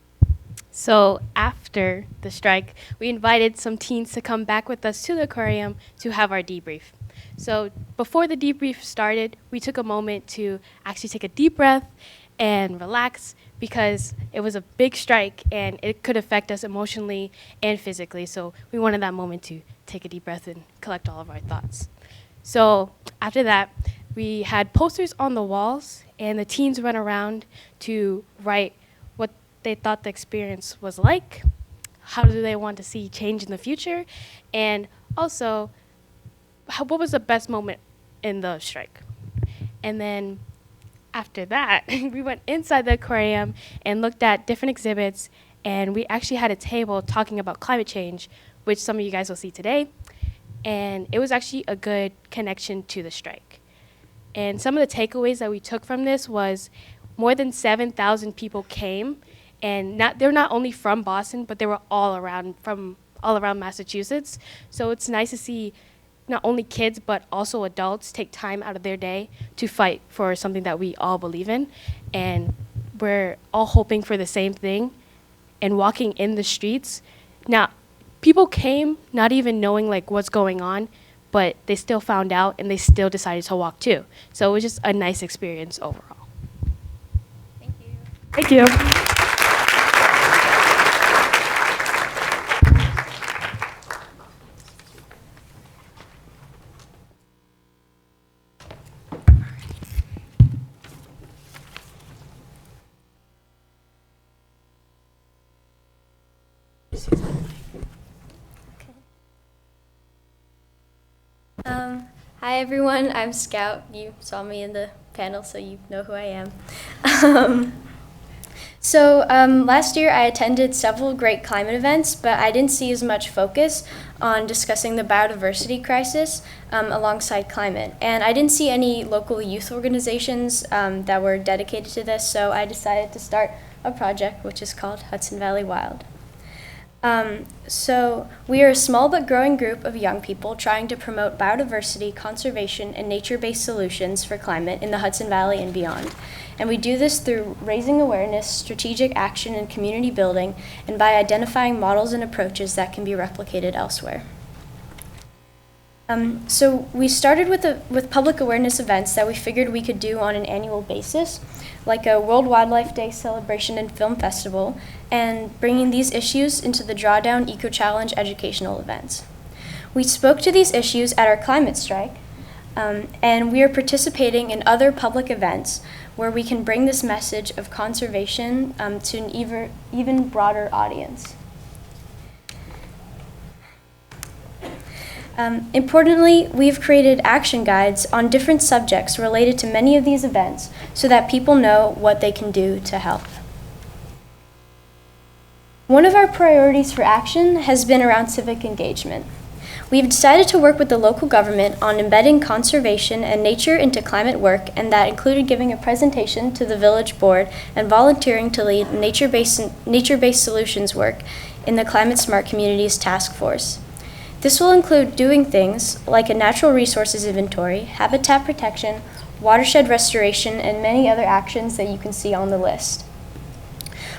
So after the strike, we invited some teens to come back with us to the aquarium to have our debrief. So before the debrief started, we took a moment to actually take a deep breath and relax because it was a big strike and it could affect us emotionally and physically. So we wanted that moment to take a deep breath and collect all of our thoughts. So after that, we had posters on the walls and the teens went around to write what they thought the experience was like, how do they want to see change in the future, and also what was the best moment in the strike. And then after that, we went inside the aquarium and looked at different exhibits, and we actually had a table talking about climate change, which some of you guys will see today, and it was actually a good connection to the strike. And some of the takeaways that we took from this was more than 7,000 people came, and they're not only from Boston, but they were all around Massachusetts. So it's nice to see not only kids, but also adults take time out of their day to fight for something that we all believe in. And we're all hoping for the same thing and walking in the streets. Now, people came not even knowing like what's going on, but they still found out and they still decided to walk too. So it was just a nice experience overall. Thank you. Thank you. Hi everyone, I'm Scout. You saw me in the panel, so you know who I am. Last year I attended several great climate events, but I didn't see as much focus on discussing the biodiversity crisis alongside climate. And I didn't see any local youth organizations that were dedicated to this, so I decided to start a project which is called Hudson Valley Wild. We are a small but growing group of young people trying to promote biodiversity, conservation, and nature-based solutions for climate in the Hudson Valley and beyond. And we do this through raising awareness, strategic action, and community building, and by identifying models and approaches that can be replicated elsewhere. We started with public awareness events that we figured we could do on an annual basis, like a World Wildlife Day celebration and film festival, and bringing these issues into the Drawdown Eco Challenge educational events. We spoke to these issues at our climate strike, And we are participating in other public events where we can bring this message of conservation to an even broader audience. Importantly, we've created action guides on different subjects related to many of these events so that people know what they can do to help. One of our priorities for action has been around civic engagement. We've decided to work with the local government on embedding conservation and nature into climate work, and that included giving a presentation to the village board and volunteering to lead nature-based solutions work in the Climate Smart Communities Task Force. This will include doing things like a natural resources inventory, habitat protection, watershed restoration, and many other actions that you can see on the list.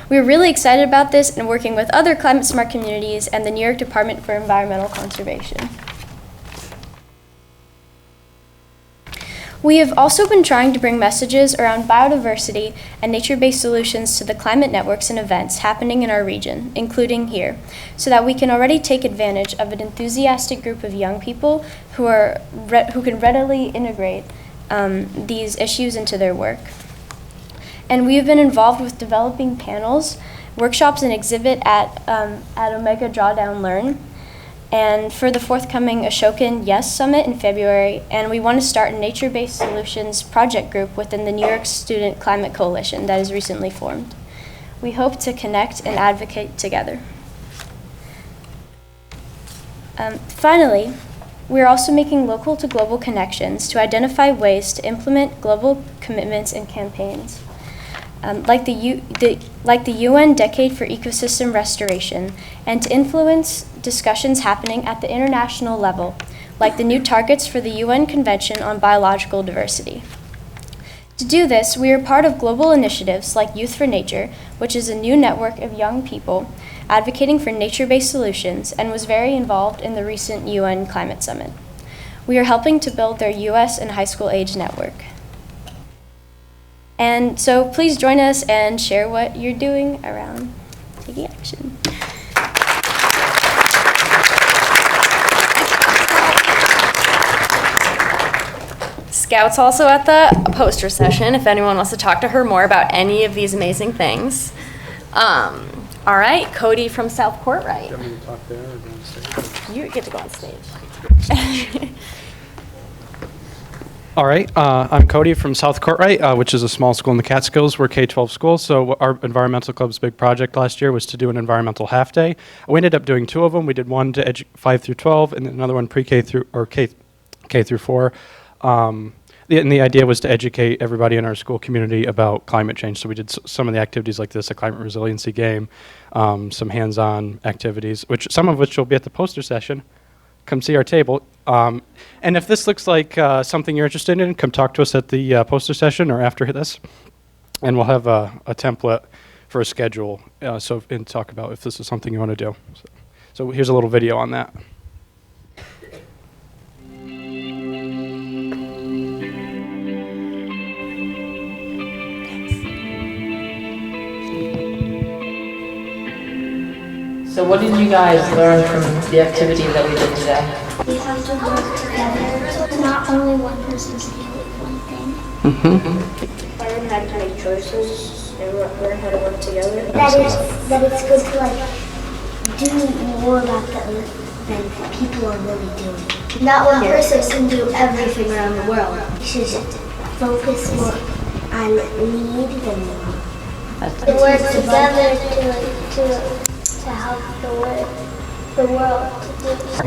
We're really excited about this and working with other climate smart communities and the New York Department for Environmental Conservation. We have also been trying to bring messages around biodiversity and nature-based solutions to the climate networks and events happening in our region, including here, so that we can already take advantage of an enthusiastic group of young people who can readily integrate these issues into their work. And we have been involved with developing panels, workshops, and exhibit at Omega Drawdown Learn, and for the forthcoming Ashokan Yes Summit in February, and we want to start a nature-based solutions project group within the New York Student Climate Coalition that is recently formed. We hope to connect and advocate together. Finally, we are also making local to global connections to identify ways to implement global commitments and campaigns. Like the UN Decade for Ecosystem Restoration, and to influence discussions happening at the international level, like the new targets for the UN Convention on Biological Diversity. To do this, we are part of global initiatives like Youth for Nature, which is a new network of young people advocating for nature-based solutions and was very involved in the recent UN Climate Summit. We are helping to build their US and high school age network. And so please join us and share what you're doing around taking action. Scout's also at the poster session if anyone wants to talk to her more about any of these amazing things. All right, Cody from South Courtright. Do you want me to talk there or go on stage? You get to go on stage. All right, I'm Cody from South Courtright, which is a small school in the Catskills. We're K-12 school, so our environmental club's big project last year was to do an environmental half day. We ended up doing two of them. We did one to 5 through 12, and another one pre-K through or K through 4. And the idea was to educate everybody in our school community about climate change. So we did some of the activities like this, a climate resiliency game, some hands-on activities, some of which will be at the poster session. Come see our table. And if this looks like something you're interested in, come talk to us at the poster session or after this. And we'll have a template for a schedule and talk about if this is something you want to do. So here's a little video on that. So what did you guys learn from the activity that we did today? We have to work together. Not only one person's deal with one thing. Mm-hmm. Learn how to make choices and learn how to work together. That it's good to do more about the earth than people are really doing. Not one person can do everything around the world. You should focus more on need than want. To work together to help the world to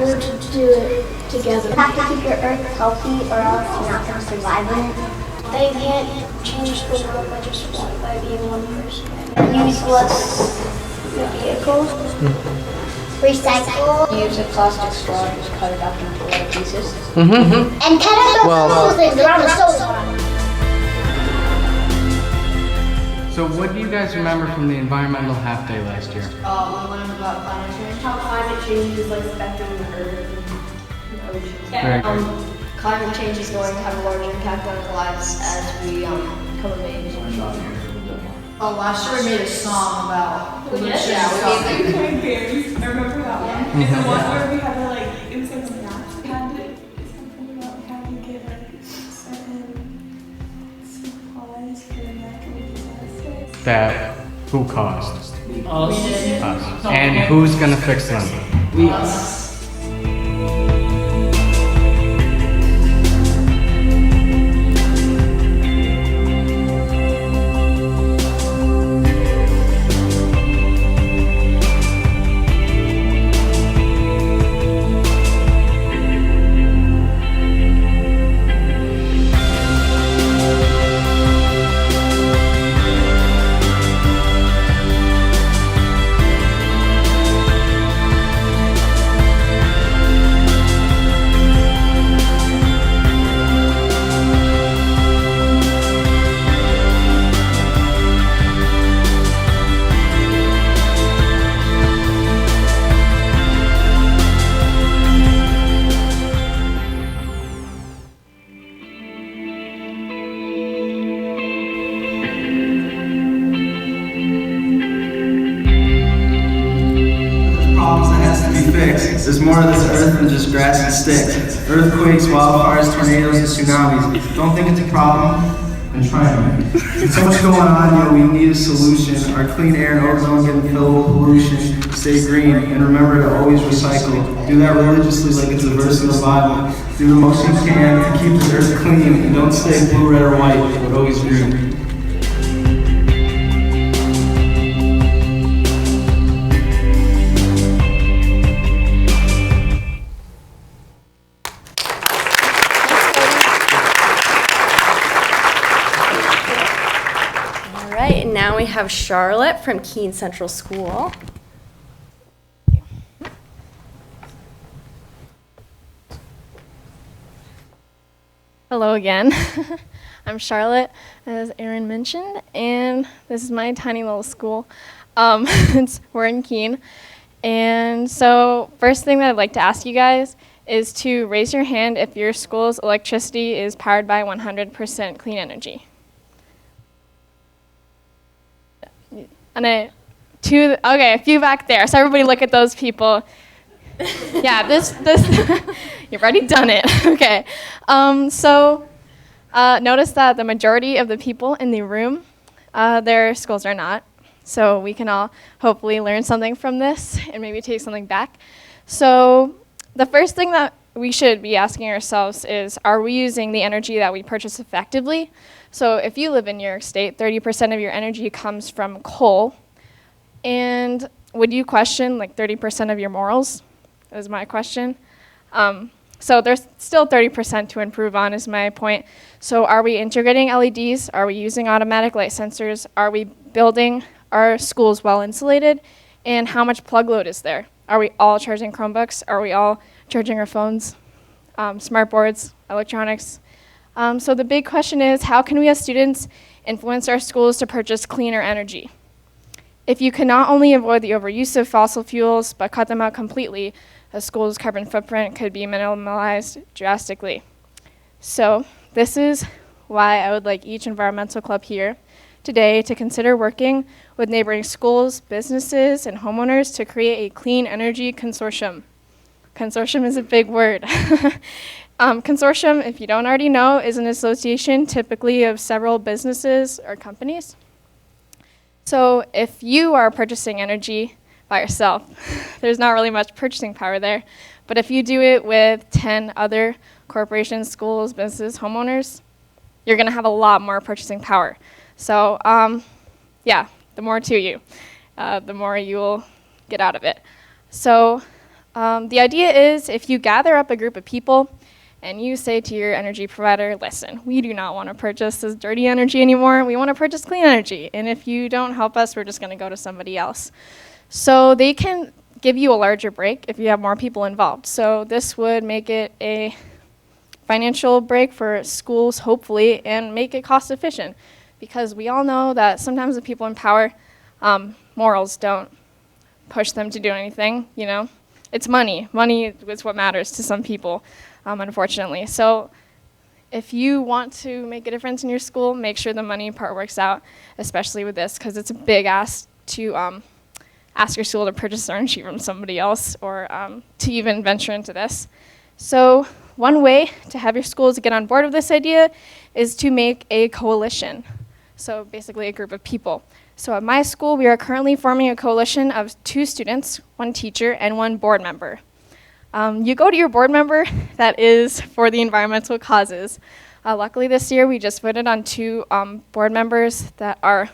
do it together. You have to keep your earth healthy or else you're not going to survive in it. They can't change the world by being one person. Use less vehicles. Recycle. Use a plastic straw and just cut it up into little pieces. Mm-hmm. And cut up those things around the solar. So what do you guys remember from the environmental half day last year? We learned about climate change, how climate change is like affecting the earth and oceans. Very good. Climate change is going to have a large impact on our lives as we come of age. Last year we made a song about we made like games. I remember that one. And the one where we had to it was like math. We had to something about how to get that who caused? Us. Us. And who's gonna fix them? We. There's more of this earth than just grass and sticks. Earthquakes, wildfires, tornadoes, and tsunamis. Don't think it's a problem, and try it. There's so much going on, we need a solution. Our clean air and ozone getting filled with pollution. Stay green, and remember to always recycle. Do that religiously like it's a verse in the Bible. Do the most you can to keep the earth clean, and don't stay blue, red, or white, but always green. Now we have Charlotte from Keene Central School. Hello again. I'm Charlotte, as Aaron mentioned, and this is my tiny little school. We're in Keene. And so first thing that I'd like to ask you guys is to raise your hand if your school's electricity is powered by 100% clean energy. And a few back there. So everybody look at those people. Yeah, this you've already done it. Okay. Notice that the majority of the people in the room, their schools are not. So we can all hopefully learn something from this and maybe take something back. So the first thing that we should be asking ourselves is, are we using the energy that we purchase effectively? So if you live in New York State, 30% of your energy comes from coal. And would you question like 30% of your morals? Is my question. So there's still 30% to improve on is my point. So are we integrating LEDs? Are we using automatic light sensors? Are we building our schools well insulated? And how much plug load is there? Are we all charging Chromebooks? Are we all charging our phones, smart boards, electronics? So the big question is, how can we as students influence our schools to purchase cleaner energy? If you can not only avoid the overuse of fossil fuels, but cut them out completely, a school's carbon footprint could be minimalized drastically. So this is why I would like each environmental club here today to consider working with neighboring schools, businesses, and homeowners to create a clean energy consortium. Consortium is a big word. Consortium, if you don't already know, is an association typically of several businesses or companies. So if you are purchasing energy by yourself, there's not really much purchasing power there. But if you do it with 10 other corporations, schools, businesses, homeowners, you're going to have a lot more purchasing power. So yeah, the more to you, the more you will get out of it. So the idea is, if you gather up a group of people and you say to your energy provider, listen, we do not want to purchase this dirty energy anymore. We want to purchase clean energy. And if you don't help us, we're just going to go to somebody else. So they can give you a larger break if you have more people involved. So this would make it a financial break for schools, hopefully, and make it cost efficient. Because we all know that sometimes the people in power, morals don't push them to do anything, you know. It's money. Money is what matters to some people, unfortunately. So if you want to make a difference in your school, make sure the money part works out, especially with this, because it's a big ask to ask your school to purchase energy from somebody else or to even venture into this. So one way to have your schools get on board with this idea is to make a coalition. so basically a group of people. So at my school, we are currently forming a coalition of 2 students, 1 teacher, and 1 board member. You go to your board member that is for the environmental causes. Luckily this year, we just voted on 2 board members that are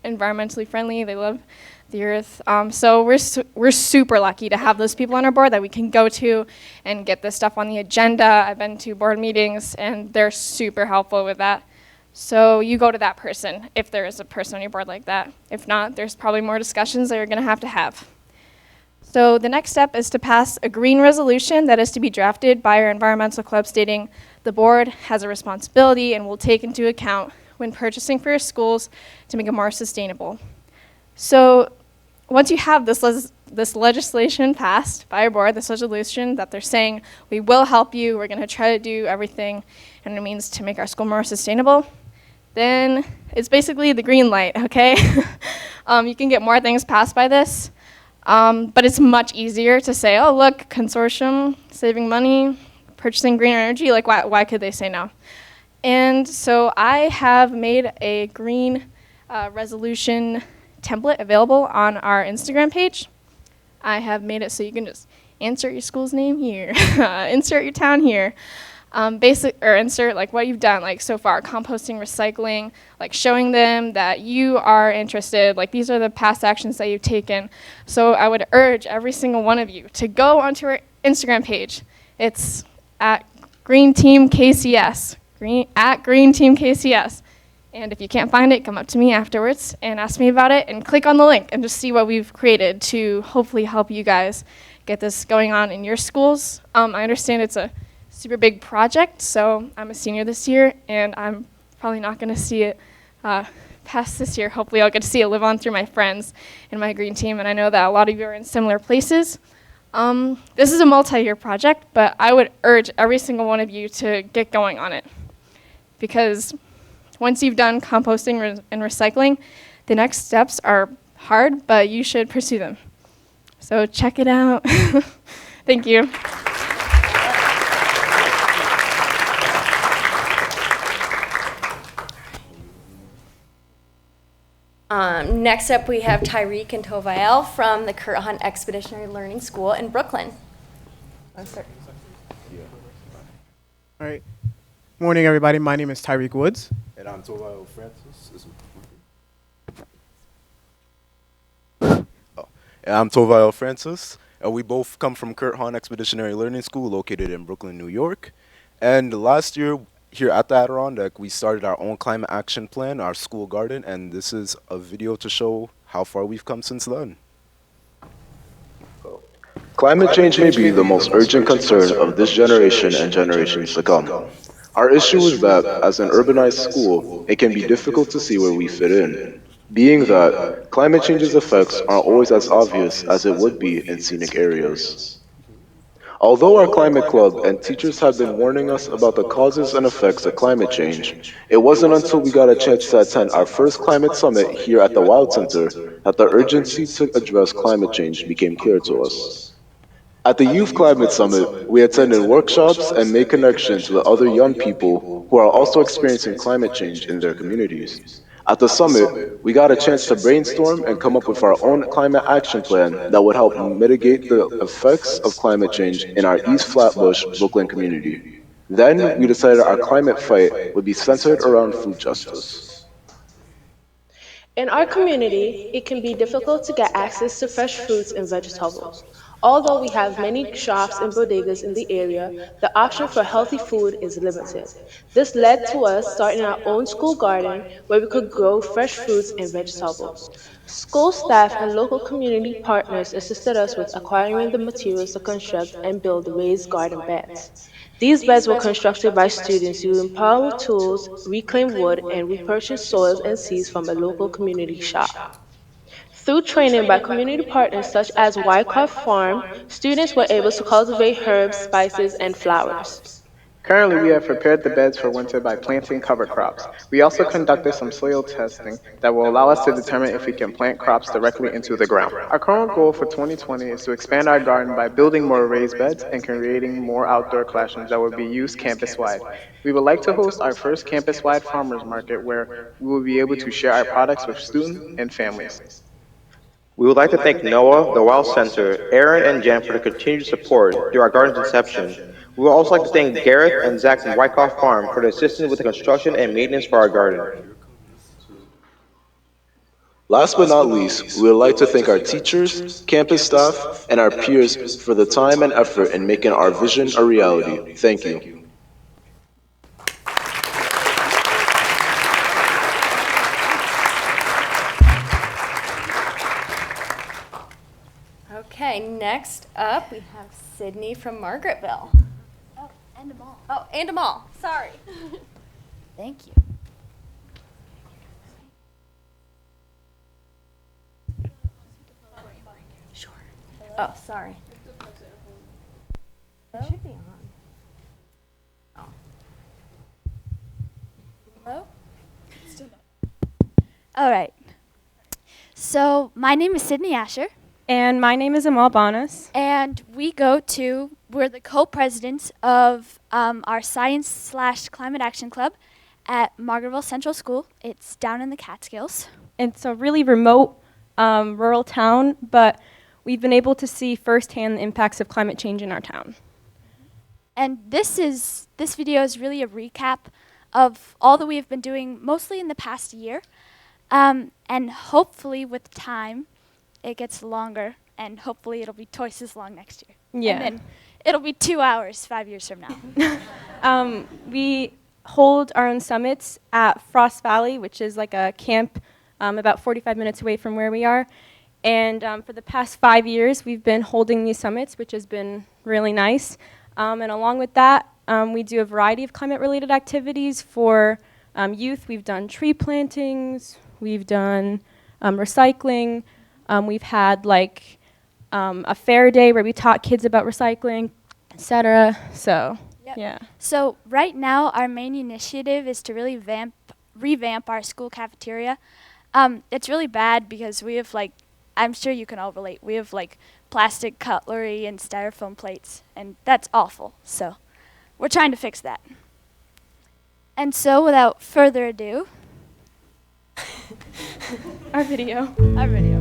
environmentally friendly. They love the earth. So we're super lucky to have those people on our board that we can go to and get this stuff on the agenda. I've been to board meetings, and they're super helpful with that. So you go to that person if there is a person on your board like that. If not, there's probably more discussions that you're going to have. So the next step is to pass a green resolution that is to be drafted by our environmental club stating the board has a responsibility and will take into account when purchasing for your schools to make it more sustainable. So once you have this legislation passed by our board, this resolution that they're saying we will help you, we're going to try to do everything and it means to make our school more sustainable, then it's basically the green light, okay? You can get more things passed by this, but it's much easier to say, oh, look, consortium, saving money, purchasing green energy, like why could they say no? And so I have made a green resolution template available on our Instagram page. I have made it so you can just insert your school's name here, insert your town here, insert like what you've done like so far, composting, recycling, like showing them that you are interested, like these are the past actions that you've taken. So I would urge every single one of you to go onto our Instagram page. It's at Green Team KCS, at Green Team KCS. And if you can't find it, come up to me afterwards and ask me about it and click on the link and just see what we've created to hopefully help you guys get this going on in your schools. I understand it's a super big project, so I'm a senior this year and I'm probably not going to see it past this year. Hopefully I'll get to see it live on through my friends and my green team, and I know that a lot of you are in similar places. This is a multi-year project, but I would urge every single one of you to get going on it, because once you've done composting and recycling, the next steps are hard, but you should pursue them. So check it out. Thank you. Next up, we have Tyreek and Tovael from the Kurt Hunt Expeditionary Learning School in Brooklyn. All right. Morning, everybody. My name is Tyreek Woods. And I'm Tovael Francis. And I'm Tovael Francis. And we both come from Kurt Hunt Expeditionary Learning School located in Brooklyn, New York. And last year, here at the Adirondack, we started our own climate action plan, our school garden, and this is a video to show how far we've come since then. Climate change may be the most urgent concern of this generation and generations to come. Our issue is that, as an urbanized school, it can be difficult to see where we fit in, being that climate change's effects aren't always as obvious as it would be in scenic areas. Although our climate club and teachers have been warning us about the causes and effects of climate change, it wasn't until we got a chance to attend our first climate summit here at the Wild Center that the urgency to address climate change became clear to us. At the Youth Climate Summit, we attended workshops and made connections with other young people who are also experiencing climate change in their communities. At the summit, we got a chance to brainstorm and come up with our own climate action plan that would help mitigate the effects of climate change in our East Flatbush, Brooklyn community. Then, we decided our climate fight would be centered around food justice. In our community, it can be difficult to get access to fresh fruits and vegetables. Although we have many shops and bodegas in the area, the option for healthy food is limited. This led to us starting our own school garden where we could grow fresh fruits and vegetables. School staff and local community partners assisted us with acquiring the materials to construct and build raised garden beds. These beds were constructed by students using power tools, reclaimed wood, and repurchased soils and seeds from a local community shop. Through training by community partners such as Wyckoff Farm, students were able to cultivate herbs, spices, and flowers. Currently, we have prepared the beds for winter by planting cover crops. We also conducted some soil testing that will allow us to determine if we can plant crops directly into the ground. Our current goal for 2020 is to expand our garden by building more raised beds and creating more outdoor classrooms that will be used campus-wide. We would like to host our first campus-wide farmers market where we will be able to share our products with students and families. We would like to thank Noah, the Wow Center, Aaron, and Jen for the continued support through our garden's inception. We would also like to thank Gareth and Zach from Wyckoff Farm for the assistance with the construction and maintenance for our garden. Last but not least, we would like to thank our teachers, campus staff, and our peers for the time and effort in making our vision a reality. Thank you. Okay, next up we have Sydney from Margaretville. Oh, and a mall. Oh, and a mall. Sorry. Thank you. Sure. Oh, sorry. It should be on. Oh. Hello? All right. So my name is Sydney Asher. And my name is Amal Bonas. And we're the co-presidents of our Science/Climate Action Club at Margaretville Central School. It's down in the Catskills. It's a really remote, rural town, but we've been able to see firsthand the impacts of climate change in our town. And this video is really a recap of all that we have been doing mostly in the past year. And hopefully with time, it gets longer, and hopefully it'll be twice as long next year. Yeah. And then it'll be 2 hours 5 years from now. We hold our own summits at Frost Valley, which is like a camp about 45 minutes away from where we are. And for the past 5 years, we've been holding these summits, which has been really nice. And along with that, we do a variety of climate-related activities for youth. We've done tree plantings, we've done recycling. We've had like a fair day where we taught kids about recycling, etc. So, Yep. yeah. So right now, our main initiative is to really revamp our school cafeteria. It's really bad because we have I'm sure you can all relate, we have plastic cutlery and styrofoam plates, and that's awful. So we're trying to fix that. And so without further ado, Our video. Our video.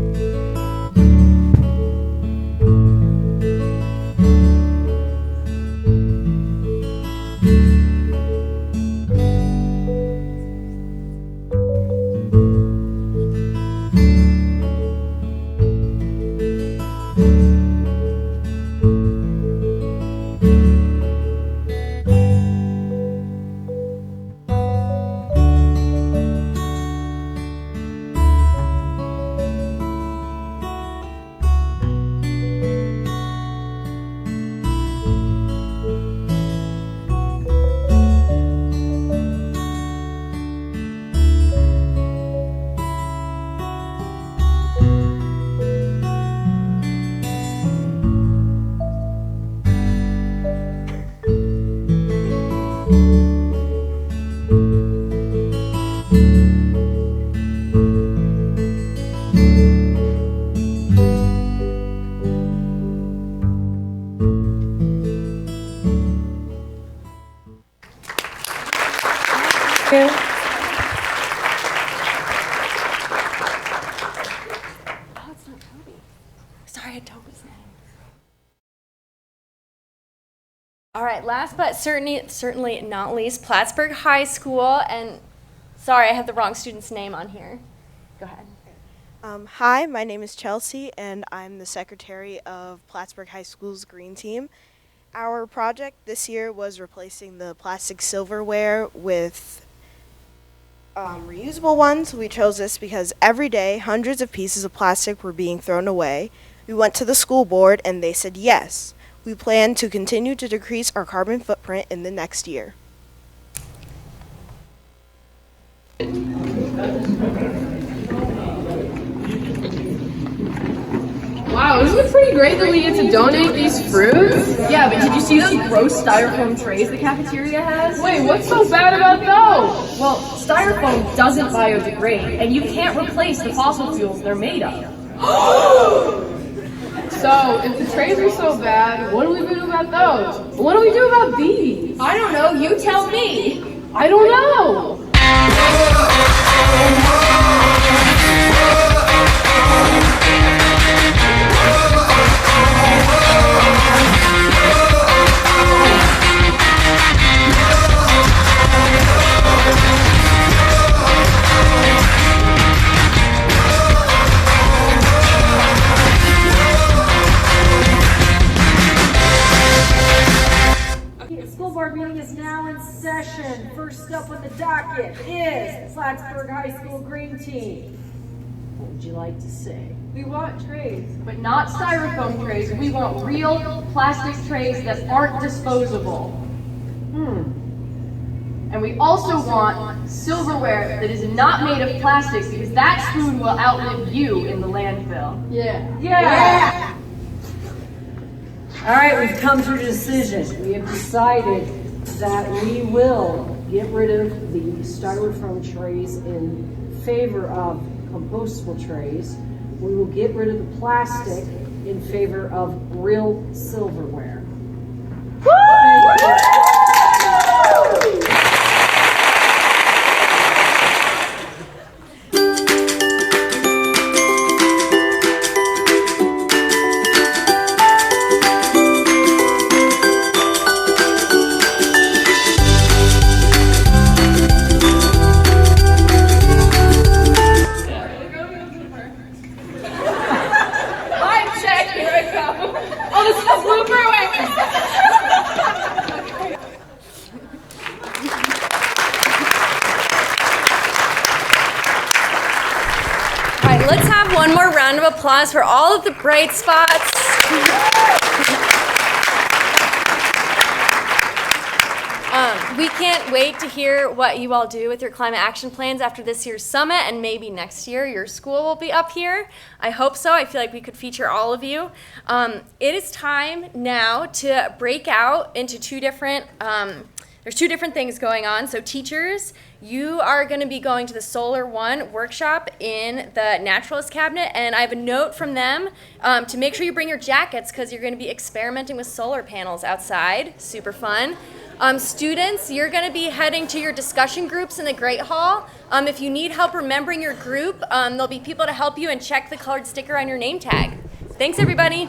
All right, last but certainly not least, Plattsburgh High School. And sorry, I have the wrong student's name on here. Go ahead. Hi, my name is Chelsea, and I'm the secretary of Plattsburgh High School's Green Team. Our project this year was replacing the plastic silverware with reusable ones. We chose this because every day hundreds of pieces of plastic were being thrown away. We went to the school board and they said yes. We plan to continue to decrease our carbon footprint in the next year. Wow, isn't it pretty great that we get to donate these fruits? Yeah, but did you see those gross styrofoam trays the cafeteria has? Wait, what's so bad about those? Well, styrofoam doesn't biodegrade, and you can't replace the fossil fuels they're made of. So, if the trays are so bad, what do we do about those? What do we do about these? I don't know, you tell me. I don't know. School board meeting is now in session. First up on the docket is Plattsburgh High School Green Team. What would you like to say? We want trays, but not styrofoam trays. We want real plastic trays that aren't disposable. And we also want silverware that is not made of plastic because that spoon will outlive you in the landfill. Yeah. All right, we've come to a decision. We have decided that we will get rid of the styrofoam trays in favor of compostable trays. We will get rid of the plastic in favor of real silverware. Let's have one more round of applause for all of the bright spots. We can't wait to hear what you all do with your climate action plans after this year's summit, and maybe next year your school will be up here. I hope so. I feel like we could feature all of you. It is time now to break out into two different there's two different things going on. So teachers, you are going to be going to the Solar One workshop in the Naturalist Cabinet, and I have a note from them to make sure you bring your jackets because you're going to be experimenting with solar panels outside. Super fun. Students, you're going to be heading to your discussion groups in the Great Hall. If you need help remembering your group, there'll be people to help you and check the colored sticker on your name tag. Thanks, everybody.